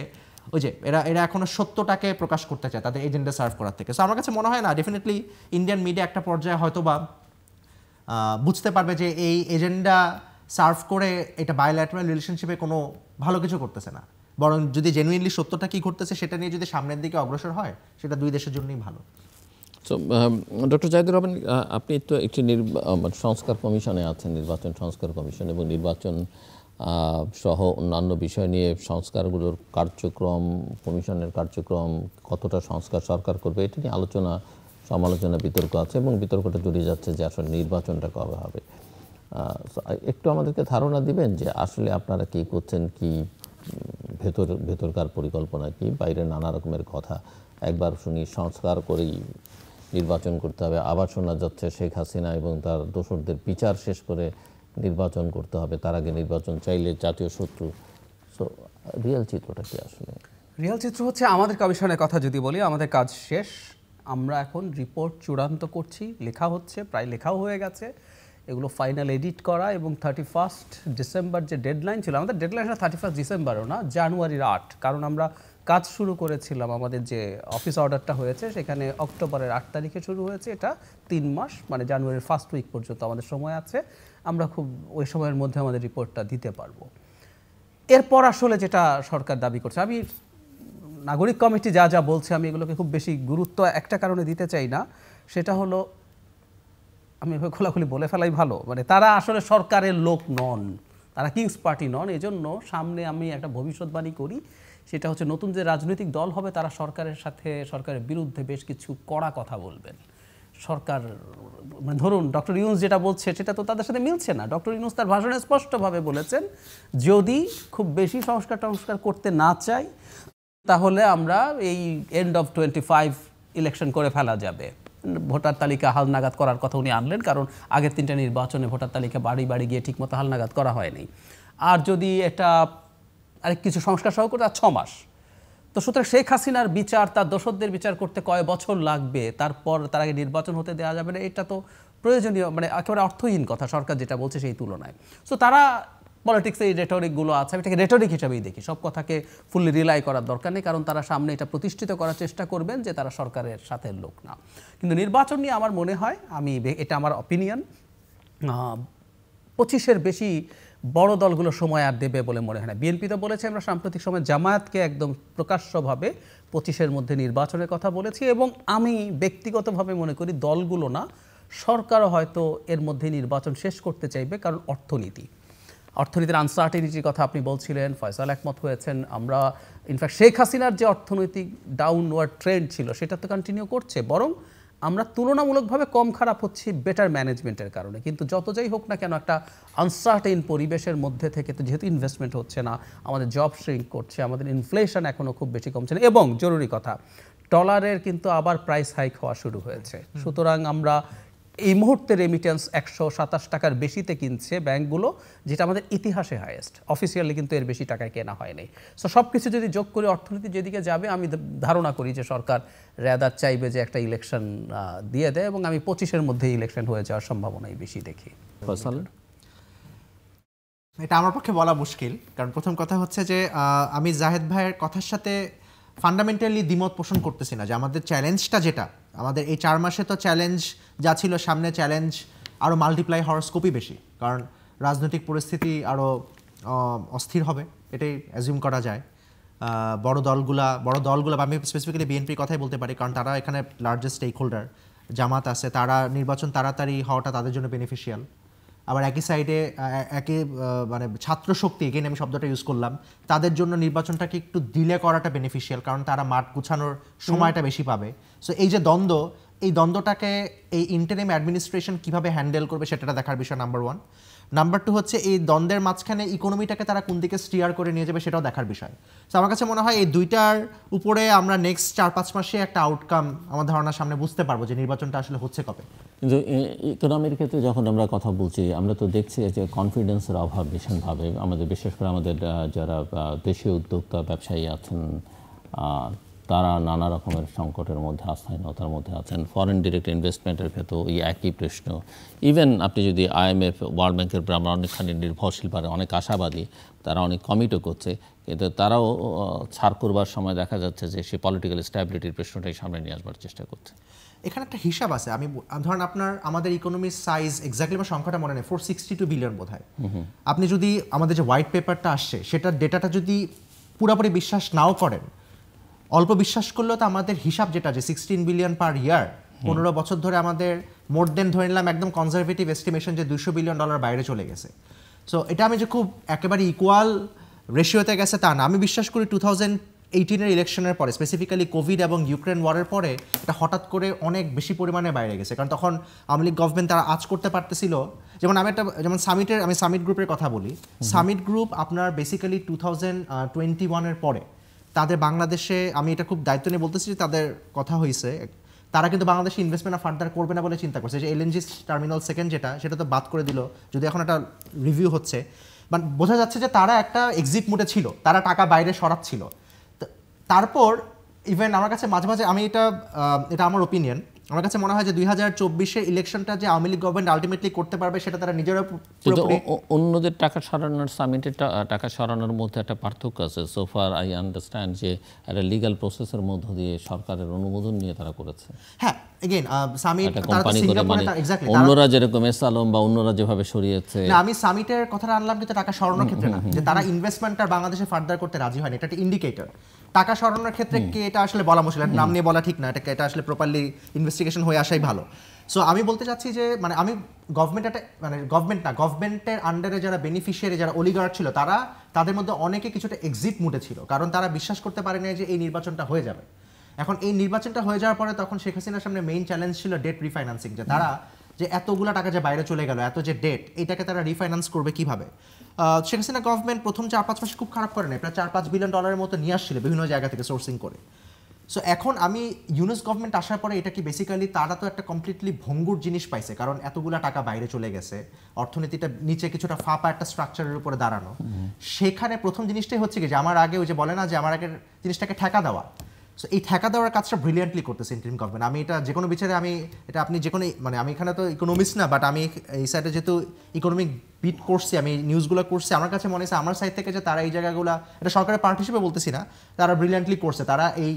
ওই যে এরা এখনো সত্যটাকে প্রকাশ করতে চায় তাদের এজেন্ডা সার্ভ করার থেকে। সো আমার কাছে মনে হয় না, ডেফিনেটলি ইন্ডিয়ান মিডিয়া একটা পর্যায়ে হয়তো বা বুঝতে পারবে যে এই এজেন্ডা সার্ভ করে এটা বায়োল্যাটারাল রিলেশনশিপে কোনো ভালো কিছু করতেছে না, বরং যদি জেনুইনলি সত্যটা কী ঘটতেছে সেটা নিয়ে যদি সামনের দিকে অগ্রসর হয়, সেটা দুই দেশের জন্যই ভালো। সো ডক্টর জাহিদুর রহমান, আপনি তো একটি সংস্কার কমিশনে আছেন, নির্বাচন সংস্কার কমিশন, এবং নির্বাচন সহ অন্যান্য বিষয় নিয়ে সংস্কারগুলোর কার্যক্রম, কমিশনের কার্যক্রম, কতটা সংস্কার সরকার করবে, এটা নিয়ে আলোচনা, সমালোচনা, বিতর্ক আছে, এবং বিতর্কটা জড়িয়ে যাচ্ছে যে আসলে নির্বাচনটা কবে হবে। একটু আমাদেরকে ধারণা দিবেন যে আসলে আপনারা কী করছেন, কি ভেতরকার পরিকল্পনা কি, বাইরে নানা রকমের কথা। একবার শুনি সংস্কার করেই নির্বাচন করতে হবে, আবার শোনা যাচ্ছে শেখ হাসিনা এবং তার দোসরদের বিচার শেষ করে নির্বাচন করতে হবে, তার আগে নির্বাচন চাইলে জাতীয় শত্রু। সো রিয়েল চিত্রটা কি আসলে? রিয়েল চিত্র হচ্ছে, আমাদের কমিশনের কথা যদি বলি, আমাদের কাজ শেষ। আমরা এখন রিপোর্ট চূড়ান্ত করছি, লেখা হচ্ছে, প্রায় লেখাও হয়ে গেছে। এগুলো ফাইনাল এডিট করা, এবং 31 ডিসেম্বর যে ডেডলাইন ছিল, আমাদের ডেডলাইনটা 31 ডিসেম্বরও না, জানুয়ারির 8, কারণ আমরা কাজ শুরু করেছিলাম, আমাদের যে অফিস অর্ডারটা হয়েছে সেখানে অক্টোবরের 8 তারিখে শুরু হয়েছে। এটা 3 মাস, মানে জানুয়ারির ফার্স্ট উইক পর্যন্ত আমাদের সময় আছে। আমরা খুব ওই সময়ের মধ্যে আমাদের রিপোর্টটা দিতে পারবো। এরপর আসলে যেটা সরকার দাবি করছে, আমি নাগরিক কমিটি যা যা বলছে আমি এগুলোকে খুব বেশি গুরুত্ব একটা কারণে দিতে চাই না, সেটা হলো, আমি খোলাখুলি বলে ফেলাই ভালো, মানে তারা আসলে সরকারের লোক নন, তারা কিংস পার্টি নন। এজন্য সামনে আমি একটা ভবিষ্যৎবাণী করি, সেটা হচ্ছে নতুন যে রাজনৈতিক দল হবে তারা সরকারের সাথে, সরকারের বিরুদ্ধে বেশ কিছু কড়া কথা বলবেন। সরকার, মানে ধরুন ডক্টর ইউনূস যেটা বলছে সেটা তো তাদের সাথে মিলছে না। ডক্টর ইউনূস তার ভাষণে স্পষ্টভাবে বলেছেন, যদি খুব বেশি সংস্কার করতে না চাই, তাহলে আমরা এই এন্ড অফ 25 ইলেকশন করে ফেলা যাবে। ভোটার তালিকা হালনাগাদ করার কথা উনি আনলেন, কারণ আগের 3টা নির্বাচনে ভোটার তালিকা বাড়ি বাড়ি গিয়ে ঠিকমতো হালনাগাদ করা হয়নি। আর যদি এটা আরেক কিছু সংস্কার সহ করতে 6 মাস, তো সুতরাং শেখ হাসিনার বিচার, তার দোসরদের বিচার করতে কয় বছর লাগবে, তারপর তার আগে নির্বাচন হতে দেওয়া যাবে না, এটা তো প্রয়োজনীয়, মানে একেবারে অর্থহীন কথা সরকার যেটা বলছে সেই তুলনায়। সো তারা পলিটিক্সে এই রেটরিকগুলো আছে, আমি এটাকে রেটরিক হিসাবেই দেখি, সব কথাকে ফুললি রিলাই করার দরকার নেই, কারণ তারা সামনে এটা প্রতিষ্ঠিত করার চেষ্টা করবেন যে তারা সরকারের সাথে লোক না। কিন্তু নির্বাচন নিয়ে আমার মনে হয়, এটা আমার অপিনিয়ন, 25-এর বেশি বড় দলগুলো সময় আর দেবে বলে মনে হয় না। বিএনপি তো বলেছে, আমরা সাম্প্রতিক সময় জামায়াতকে একদম প্রকাশ্যভাবে 25-এর মধ্যে নির্বাচনের কথা বলেছি, এবং আমি ব্যক্তিগতভাবে মনে করি দলগুলো না, সরকারও হয়তো এর মধ্যে নির্বাচন শেষ করতে চাইবে, কারণ অর্থনীতির আনসার্টেনিটির কথা আপনি বলছিলেন, ফয়সাল একমত হয়েছেন। আমরা ইনফ্যাক্ট শেখ হাসিনার যে অর্থনৈতিক ডাউনওয়ার্ড ট্রেন্ড ছিল সেটা তো কন্টিনিউ করছে, বরং আমরা তুলনামূলকভাবে কম খারাপ হচ্ছি বেটার ম্যানেজমেন্টের কারণে। কিন্তু যত যাই হোক না কেন, একটা আনসার্টেন পরিবেশের মধ্যে থেকে তো যেহেতু ইনভেস্টমেন্ট হচ্ছে না, আমাদের জব শ্রিঙ্ক করছে, আমাদের ইনফ্লেশন এখনও খুব বেশি কমছে না, এবং জরুরি কথা, ডলারের কিন্তু আবার প্রাইস হাইক হওয়া শুরু হয়েছে। সুতরাং আমরা এই মুহূর্তে রেমিটেন্স 127 টাকার বেশিতে কিনছে ব্যাংকগুলো, যেটা আমাদের ইতিহাসে হাইয়েস্ট। অফিসিয়ালি কিন্তু এর বেশি টাকায় কেনা হয়নি। সো সব কিছু যদি যোগ করে অর্থনীতি যেদিকে যাবে, আমি ধারণা করি যে সরকার রেদার চাইবে যে একটা ইলেকশন দিয়ে দেয়, এবং আমি 25-এর মধ্যে ইলেকশন হয়ে যাওয়ার সম্ভাবনাই বেশি দেখি। এটা আমার পক্ষে বলা মুশকিল, কারণ প্রথম কথা হচ্ছে যে আমি জাহেদ ভাইয়ের কথার সাথে ফান্ডামেন্টালি দ্বিমত পোষণ করতেছি না। যে আমাদের চ্যালেঞ্জটা যেটা, আমাদের এই 4 মাসে তো চ্যালেঞ্জ যা ছিল, সামনে চ্যালেঞ্জ আরও মাল্টিপ্লাই হওয়ার স্কোপই বেশি, কারণ রাজনৈতিক পরিস্থিতি আরও অস্থির হবে, এটাই অ্যাজিউম করা যায়। বড় দলগুলা বা আমি স্পেসিফিক্যালি বিএনপির কথাই বলতে পারি, কারণ তারা এখানে লার্জেস্ট স্টেক হোল্ডার। জামাত আছে, তারা নির্বাচন তাড়াতাড়ি হওয়াটা তাদের জন্য বেনিফিশিয়াল। আবার একই সাইডে মানে ছাত্র শক্তি, এগেন আমি শব্দটা ইউজ করলাম, তাদের জন্য নির্বাচনটাকে একটু ডিলে করাটা বেনিফিশিয়াল, কারণ তারা মাঠ গুছানোর সময়টা বেশি পাবে। সো এই যে দ্বন্দ্ব, এই দ্বন্দ্বটাকে এই ইন্টারিম অ্যাডমিনিস্ট্রেশন কীভাবে হ্যান্ডেল করবে সেটা দেখার বিষয় নাম্বার 1। নাম্বার 2 হচ্ছে এই দ্বন্দ্বের মাঝখানে ইকোনমিটাকে তারা কোন দিকে স্টিয়ার করে নিয়ে যাবে সেটাও দেখার বিষয়। সো আমার কাছে মনে হয় এই দুইটার উপরে আমরা নেক্সট 4-5 মাসে একটা আউটকাম আমার ধারণার সামনে বুঝতে পারবো যে নির্বাচনটা আসলে হচ্ছে কবে। কিন্তু ইকোনমির ক্ষেত্রে যখন আমরা কথা বলছি, আমরা তো দেখছি যে কনফিডেন্সের অভাব ভীষণভাবে আমাদের, বিশেষ করে আমাদের যারা দেশীয় উদ্যোক্তা ব্যবসায়ী আছেন, তারা নানা রকমের সংকটের মধ্যে, অস্থায়ীনতার মধ্যে আছেন। ফরেন ডিরেক্ট ইনভেস্টমেন্টের ক্ষেত্রেও এই একই প্রশ্ন। ইভেন আপনি যদি IMF, ওয়ার্ল্ড ব্যাংকের উপর আমরা অনেকখানি নির্ভরশীল পারে, অনেক আশাবাদী, তারা অনেক কমিটও করছে, কিন্তু তারাও ছাড় করবার সময় দেখা যাচ্ছে যে সে পলিটিক্যাল স্ট্যাবিলিটির প্রশ্নটাই সামনে নিয়ে আসবার চেষ্টা করছে। এখানে একটা হিসাব আছে, আমি ধরেন আমাদের ইকোনমির সাইজ এক্স্যাক্টলি আমার সংখ্যাটা মনে নেই, 462 বিলিয়ন বোধ হয়। আপনি যদি আমাদের যে হোয়াইট পেপারটা আসছে সেটার ডেটাটা যদি পুরোপুরি বিশ্বাস নাও করেন, অল্প বিশ্বাস করলেও তো আমাদের হিসাব যেটা যে 16 বিলিয়ন পার ইয়ার, 15 বছর ধরে আমাদের মোর দেন ধরে নিলাম একদম কনজারভেটিভ এস্টিমেশন যে $200 বিলিয়ন বাইরে চলে গেছে। সো এটা আমি যে খুব একেবারে ইকুয়াল রেশিওতে গেছে তা না। আমি বিশ্বাস করি 2018-এর ইলেকশনের পরে, স্পেসিফিক্যালি কোভিড এবং ইউক্রেন ওয়ারের পরে, এটা হঠাৎ করে অনেক বেশি পরিমাণে বাইরে গেছে, কারণ তখন আওয়ামী লীগ গভর্নমেন্ট তারা আজ করতে পারতেছিল। যেমন যেমন আমি সামিট গ্রুপের কথা বলি, সামিট গ্রুপ আপনার বেসিক্যালি 2021-এর পরে তাদের বাংলাদেশে, আমি এটা খুব দায়িত্ব নিয়ে বলতেছি, তাদের কথা হয়েছে, তারা কিন্তু বাংলাদেশে ইনভেস্টমেন্ট ফার্দার করবে না বলে চিন্তা করছে। যে এলএনজি টার্মিনাল সেকেন্ড যেটা, সেটা তো বাদ করে দিল, যদি এখন একটা রিভিউ হচ্ছে, বাট বোঝা যাচ্ছে যে তারা একটা এক্সিট মুডে ছিল, তারা টাকা বাইরে সরাচ্ছিল। তারপর ইভেন আমার কাছে মাঝে মাঝে, আমি এটা আমার ওপিনিয়ন, আমার কাছে মনে হয় যে 2024-এর ইলেকশনটা যে আওয়ামী লীগ গভর্নমেন্ট আলটিমেটলি করতে পারবে সেটা তারা নিজেরা। অন্যদের টাকা সরানোর, সামিটের টাকা সরানোর মধ্যে একটা পার্থক্য আছে। সোফার আই আন্ডারস্ট্যান্ড যে একটা লিগ্যাল প্রসেসের মধ্য দিয়ে সরকারের অনুমোদন নিয়ে তারা করেছে। হ্যাঁ, এগেইন সামিট কোম্পানি করে, মানে অন্যরা যেরকম এসালম বা অন্যরা যেভাবে সরিয়েছে। না, আমি সামিটের কথাটা আনলাম কিন্তু টাকা সরানোর ক্ষেত্রে না, যে তারা ইনভেস্টমেন্টটা বাংলাদেশে ফার্দার করতে রাজি হয়নি, এটা একটা ইন্ডিকেটর। টাকা সরানোর ক্ষেত্রে কি এটা আসলে বলা মুশকিল, নাম নিয়ে বলা ঠিক না, এটা আসলে প্রপারলি ইনভেস্টিগেশন হয়ে আসাই ভালো। সো আমি বলতে চাচ্ছি যে মানে আমি গভর্নমেন্টের আন্ডারে যারা বেনিফিশিয়ারি, যারা অলিগার্ড ছিল, তাদের মধ্যে অনেকে কিছুটা এক্সিট মুডে ছিল, কারণ তারা বিশ্বাস করতে পারে না যে এই নির্বাচনটা হয়ে যাবে। এখন এই নির্বাচনটা হয়ে যাওয়ার পরে তখন শেখ হাসিনার সামনে মেইন চ্যালেঞ্জ ছিল ডেট রিফাইন্যান্সিং, যে তারা যে এতগুলো টাকা যে বাইরে চলে গেল, এত যে ডেট, এটাকে তারা রিফাইন্যান্স করবে কিভাবে। শেখ হাসিনা গভর্নমেন্ট প্রথম 4-5 মাসে খুব খারাপ করে নেই, প্রায় $4-5 বিলিয়ন মতো নিয়ে আসছিল বিভিন্ন জায়গা থেকে সোর্সিং করে। সো এখন আমি ইউনুস গভর্নমেন্ট আসার পরে এটা কি বেসিক্যালি তারা তো একটা কমপ্লিটলি ভঙ্গুর জিনিস পাইছে, কারণ এতগুলো টাকা বাইরে চলে গেছে, অর্থনীতিটা নিচে কিছুটা ফাঁপা একটা স্ট্রাকচারের উপরে দাঁড়ানো। সেখানে প্রথম জিনিসটাই হচ্ছে কি যে আমার আগে ওই যে বলে না যে আমার আগের জিনিসটাকে ঠেকা দেওয়া। সো এই ঠেকা দেওয়ার কাজটা ব্রিলিয়ান্টলি করতেছে ইন্টারিম গভর্নমেন্ট। আমি এটা যে কোনো বিচারে, এটা আপনি যে কোনো, মানে আমি এখানে তো ইকোনমিক্স না, বাট আমি এই সাইডে যেহেতু ইকোনমিক বিট করছি, আমি নিউজগুলো করছি, আমার কাছে মনে হয়েছে আমার সাইড থেকে যে তারা এই জায়গাগুলো, এটা সরকারের পার্ট হিসেবে বলতেছি না, তারা ব্রিলিয়ান্টলি করছে। তারা এই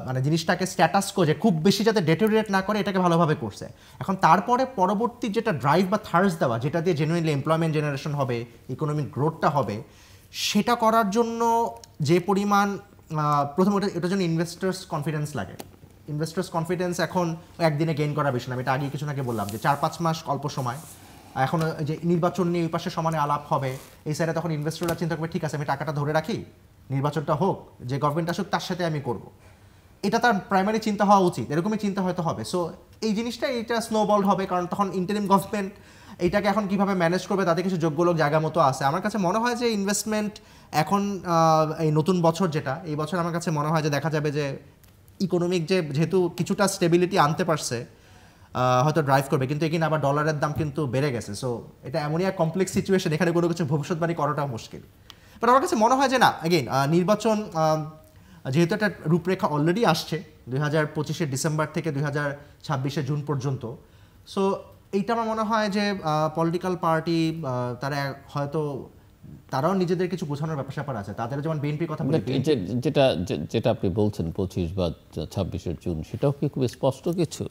মানে জিনিসটাকে স্ট্যাটাস করে খুব বেশি যাতে ডেটোরিয়েট না করে, এটাকে ভালোভাবে করছে। এখন তারপরে পরবর্তী যেটা ড্রাইভ বা থার্স দেওয়া, যেটা দিয়ে জেনুইনলি এমপ্লয়মেন্ট জেনারেশন হবে, ইকোনমিক গ্রোথটা হবে, সেটা করার জন্য যে পরিমাণ, প্রথমত এটার জন্য ইনভেস্টার্স কনফিডেন্স লাগে। ইনভেস্টার্স কনফিডেন্স এখন একদিনে গেইন করার বিষয় না, আমি এটা আগে কিছু আগে বললাম যে 4-5 মাস অল্প সময়। এখন যে নির্বাচন নিয়ে এই পাশে সমানে আলাপ হবে, এই সাইডে তখন ইনভেস্টররা চিন্তা করবে ঠিক আছে আমি টাকাটা ধরে রাখি, নির্বাচনটা হোক, যে গভর্নমেন্ট আসুক তার সাথে আমি করব। এটা তার প্রাইমারি চিন্তা হওয়া উচিত, এরকমই চিন্তা হয়তো হবে। সো এই জিনিসটা এটা স্নোবল হবে, কারণ তখন ইন্টারিম গভর্নমেন্ট এইটাকে এখন কীভাবে ম্যানেজ করবে, তাদের কিছু যোগ্য লোক জায়গা মতো আছে। আমার কাছে মনে হয় যে ইনভেস্টমেন্ট এখন এই নতুন বছর যেটা, এই বছর আমার কাছে মনে হয় যে দেখা যাবে যে ইকোনমিক যেহেতু কিছুটা স্টেবিলিটি আনতে পারছে, হয়তো ড্রাইভ করবে, কিন্তু এখানে আবার ডলারের দাম কিন্তু বেড়ে গেছে। সো এটা এমনই এক কমপ্লেক্স সিচুয়েশন, এখানে কোনো কিছু ভবিষ্যৎবাণী করাটাও মুশকিল। বাট আমার কাছে মনে হয় যে না, এগেইন নির্বাচন যেহেতু একটা রূপরেখা অলরেডি আসছে 2025 ডিসেম্বর থেকে 2026 জুন পর্যন্ত, সো এইটা আমার মনে হয় যে পলিটিক্যাল পার্টি তারা হয়তো তারাও নিজেদের কিছু গোছানোর ব্যাপার আছে। তাদের যেমন বিএনপির কথা বলি, যেটা আপনি বলছেন 25 বা 26 জুন, সেটাও কি খুব স্পষ্ট কিছু?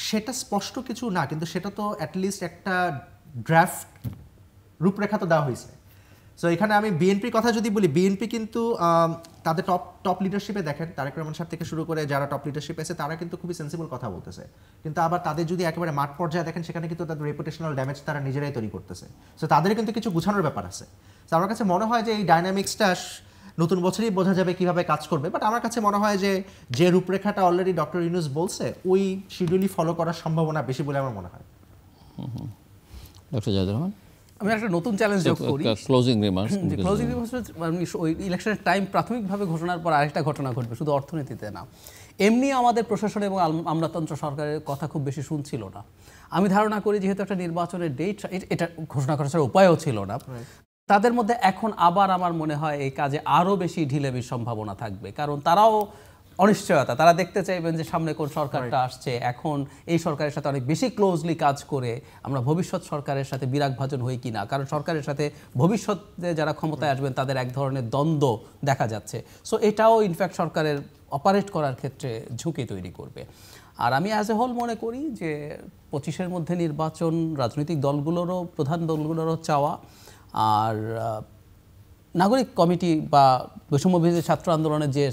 সেটা স্পষ্ট কিছু না, কিন্তু সেটা তো অ্যাটলিস্ট একটা ড্রাফট রূপরেখা তো দেওয়া হয়েছে। সো এখানে আমি বিএনপির কথা যদি বলি, বিএনপি কিন্তু তাদের টপ লিডারশিপে দেখেন, তারেক রহমান সাহেব থেকে শুরু করে যারা টপ লিডারশিপে আছে তারা কিন্তু খুবই সেন্সিবল কথা বলতেছে। কিন্তু আবার তাদের যদি একেবারে মাঠ পর্যায়ে দেখেন, সেখানে কিন্তু তাদের রেপুটেশনাল ড্যামেজ তারা নিজেরাই তৈরি করতেছে। সো তাদের কিন্তু কিছু গুছানোর ব্যাপার আছে। সো আমার কাছে মনে হয় যে এই ডাইনামিক্সটা নতুন বছরেই বোঝা যাবে কিভাবে কাজ করবে। বাট আমার কাছে মনে হয় যে রূপরেখাটা অলরেডি ডক্টর ইউনূস বলছে, ওই শিডিউলই ফলো করার সম্ভাবনা বেশি বলে আমার মনে হয়। ডক্টর জাহিদুর রহমান, আমি একটা নতুন চ্যালেঞ্জ যোগ করি। Closing remarks. ক্লোজিং রিমার্কস ওই ইলেকশনের টাইম প্রাথমিকভাবে ঘোষণার পর আরেকটা ঘটনা ঘটবে, শুধু অর্থনীতিতে না, এমনি আমাদের প্রশাসন এবং আমলাতন্ত্র সরকারের কথা খুব বেশি শুনছিল না। আমি ধারণা করি যেহেতু একটা নির্বাচনের ডেট এটা ঘোষণা করার উপায়ও ছিল না, তাদের মধ্যে এখন আবার আমার মনে হয় এই কাজে আরও বেশি ঢিলেমির সম্ভাবনা থাকবে। কারণ তারাও অনিশ্চয়তা, তারা দেখতে চাইবেন যে সামনে কোন সরকারটা আসছে, এখন এই সরকারের সাথে অনেক বেশি ক্লোজলি কাজ করে আমরা ভবিষ্যৎ সরকারের সাথে বিরাগভাজন হই কিনা। কারণ সরকারের সাথে ভবিষ্যতে যারা ক্ষমতায় আসবেন তাদের এক ধরনের দ্বন্দ্ব দেখা যাচ্ছে। সো এটাও ইনফ্যাক্ট সরকারের অপারেট করার ক্ষেত্রে ঝুঁকি তৈরি করবে। আর আমি অ্যাজ এ হোল মনে করি যে 25-এর মধ্যে নির্বাচন রাজনৈতিক দলগুলোরও, প্রধান দলগুলোরও চাওয়া, আর নাগরিক কমিটি বা বৈষম্যবিরোধী ছাত্র আন্দোলনের যে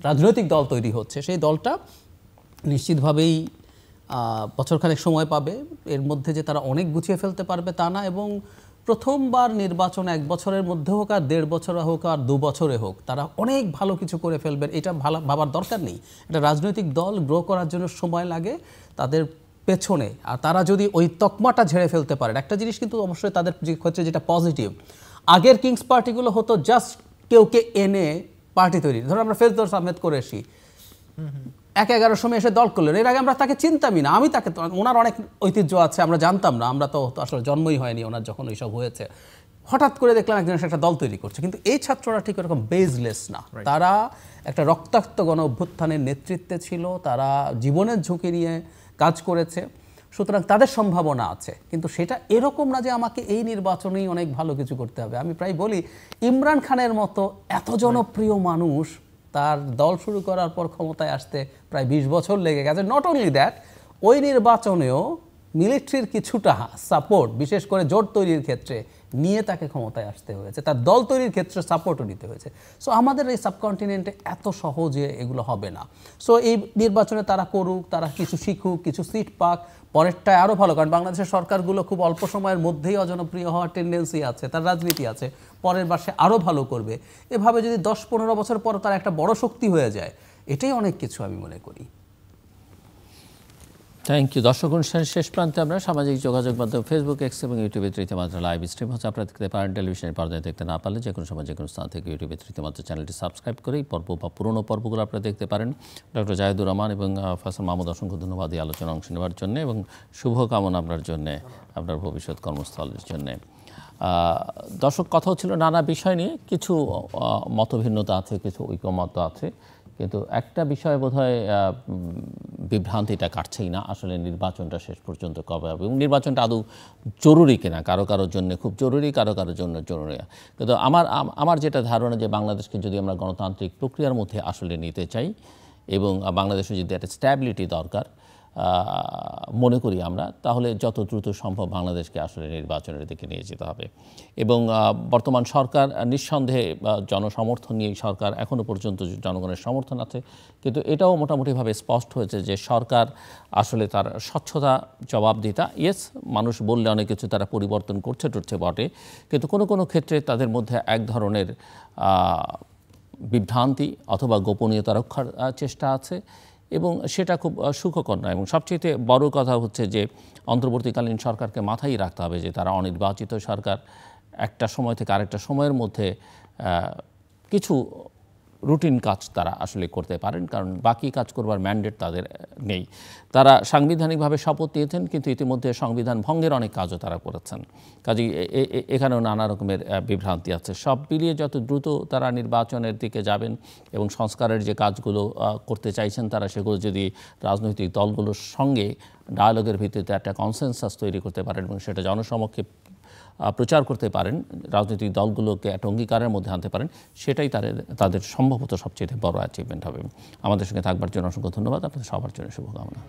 রাজনৈতিক দল তৈরি হচ্ছে, সেই দলটা নিশ্চিতভাবেই বছরখানেক সময় পাবে। এর মধ্যে যে তারা অনেক গুছিয়ে ফেলতে পারবে তা না, এবং প্রথমবার নির্বাচন 1 বছরের মধ্যে হোক আর 1.5 বছরে হোক আর 2 বছরে হোক, তারা অনেক ভালো কিছু করে ফেলবেন, এটা ভালো ভাবার দরকার নেই। এটা রাজনৈতিক দল গ্রো করার জন্য সময় লাগে তাদের পেছনে। আর তারা যদি ওই তকমাটা ঝেড়ে ফেলতে পারেন, একটা জিনিস কিন্তু অবশ্যই তাদের ক্ষেত্রে যেটা পজিটিভ, আগের কিংস পার্টিগুলো হতো জাস্ট কেউকে এনে পার্টি তৈরি। ধরো আমরা ফেরদৌস আহমেদ কুরেশি 1-11 সময় এসে দল করলেন, এর আগে আমরা তাকে চিনতামই না। আমি তাকে, ওনার অনেক ঐতিহ্য আছে, আমরা জানতাম না, আমরা তো আসলে জন্মই হয়নি ওনার যখন এইসব হয়েছে। হঠাৎ করে দেখলাম একজন একটা দল তৈরি করছে। কিন্তু এই ছাত্ররা ঠিক এরকম বেজলেস না, তারা একটা রক্তাক্ত গণ অভ্যুত্থানের নেতৃত্বে ছিল, তারা জীবনের ঝুঁকি নিয়ে কাজ করেছে, সুতরাং তাদের সম্ভাবনা আছে। কিন্তু সেটা এরকম না যে আমাকে এই নির্বাচনেই অনেক ভালো কিছু করতে হবে। আমি প্রায় বলি, ইমরান খানের মতো এত জনপ্রিয় মানুষ, তার দল শুরু করার পর ক্ষমতায় আসতে প্রায় 20 বছর লেগে গেছে। নট অনলি দ্যাট, ওই নির্বাচনেও মিলিটারির কিছুটা সাপোর্ট, বিশেষ করে জোট তৈরির ক্ষেত্রে নিয়ে তাকে ক্ষমতায় আসতে হয়েছে, তার দল তৈরির ক্ষেত্রে সাপোর্টও নিতে হয়েছে। সো আমাদের এই সাবকন্টিনেন্টে এত সহজে এগুলো হবে না। সো এই নির্বাচনে তারা করুক, তারা কিছু শিখুক, কিছু সিট পাক, পরেরটায় আরও ভালো। কারণ বাংলাদেশের সরকারগুলো খুব অল্প সময়ের মধ্যেই অজনপ্রিয় হওয়ার টেন্ডেন্সি আছে, তার রাজনীতি আছে, পরের বার সে আরও ভালো করবে। এভাবে যদি 10-15 বছর পর তার একটা বড় শক্তি হয়ে যায়, এটাই অনেক কিছু আমি মনে করি। Thank you. দর্শক অনুষ্ঠানের শেষ প্রান্তে আমরা সামাজিক যোগাযোগ মাধ্যম ফেসবুক, এক্স এবং ইউটিউবে তৃতীয়মাত্রা লাইভ স্ট্রিম হচ্ছে। আপনারা দেখতে পারেন, টেলিভিশনের পর্দায় দেখতে না পারলে যে কোনো সময় যে কোনো স্থান থেকে ইউটিউবে তৃতীয়মাত্রা চ্যানেলটি সাবস্ক্রাইব করে এই পর্ব বা পুরনো পর্বগুলো আপনারা দেখতে পারেন। ডক্টর জাহিদুর রহমান এবং ফয়সাল মাহমুদ, অসংখ্য ধন্যবাদ এই আলোচনা অংশ নেওয়ার জন্য এবং শুভকামনা আপনার জন্যে, আপনার ভবিষ্যৎ কর্মস্থলের জন্যে। দর্শক, কথা হচ্ছিল নানা বিষয় নিয়ে, কিছু মতভিন্নতা আছে, কিছু ঐকমত্য আছে, কিন্তু একটা বিষয় বোধহয় বিভ্রান্তিটা কাটছেই না, আসলে নির্বাচনটা শেষ পর্যন্ত কবে হবে এবং নির্বাচনটা আদৌ জরুরি কিনা। কারো কারোর জন্য খুব জরুরি, কারো কারোর জন্য জরুরি। কিন্তু আমার যেটা ধারণা যে বাংলাদেশকে যদি আমরা গণতান্ত্রিক প্রক্রিয়ার মধ্যে আসলে নিতে চাই এবং বাংলাদেশে যদি একটা স্ট্যাবিলিটি দরকার মনে করি আমরা, তাহলে যত দ্রুত সম্ভব বাংলাদেশকে আসলে নির্বাচনের দিকে নিয়ে যেতে হবে। এবং বর্তমান সরকার নিঃসন্দেহে জনসমর্থন নিয়ে সরকার, এখনও পর্যন্ত জনগণের সমর্থন আছে, কিন্তু এটাও মোটামুটিভাবে স্পষ্ট হয়েছে যে সরকার আসলে তার স্বচ্ছতা, জবাবদিহিতা, ইয়েস মানুষ বললে অনেক কিছু তারা পরিবর্তন করছে বটে, কিন্তু কোনো কোনো ক্ষেত্রে তাদের মধ্যে এক ধরনের বিভ্রান্তি অথবা গোপনীয়তা রক্ষার চেষ্টা আছে এবং সেটা খুব সুখকর নয়। এবং সবচেয়ে বড় কথা হচ্ছে যে অন্তর্বর্তীকালীন সরকারকে মাথায় রাখতে হবে যে তারা অনির্বাচিত সরকার, একটা সময় থেকে আরেকটা সময়ের মধ্যে কিছু রুটিন কাজ তারা আসলে করতে পারেন, কারণ বাকি কাজ করবার ম্যান্ডেট তাদের নেই। তারা সাংবিধানিকভাবে শপথ নিয়েছেন, কিন্তু ইতিমধ্যে সংবিধান ভঙ্গের অনেক কাজও তারা করেছেন। কাজেই এখানেও নানা রকমের বিভ্রান্তি আছে। সব মিলিয়ে যত দ্রুত তারা নির্বাচনের দিকে যাবেন এবং সংস্কারের যে কাজগুলো করতে চাইছেন তারা সেগুলো যদি রাজনৈতিক দলগুলোর সঙ্গে ডায়ালগের ভিত্তিতে একটা কনসেনসাস তৈরি করতে পারেন এবং সেটা জনসমক্ষে প্রচার করতে পারেন, রাজনৈতিক দলগুলোকে একটা অঙ্গীকারের মধ্যে আনতে পারেন, সেটাই তাদের সম্ভবত সবচেয়ে বড় অ্যাচিভমেন্ট হবে। আমাদের সঙ্গে থাকবার জন্য অসংখ্য ধন্যবাদ। আপনাদের সবার জন্য শুভকামনা।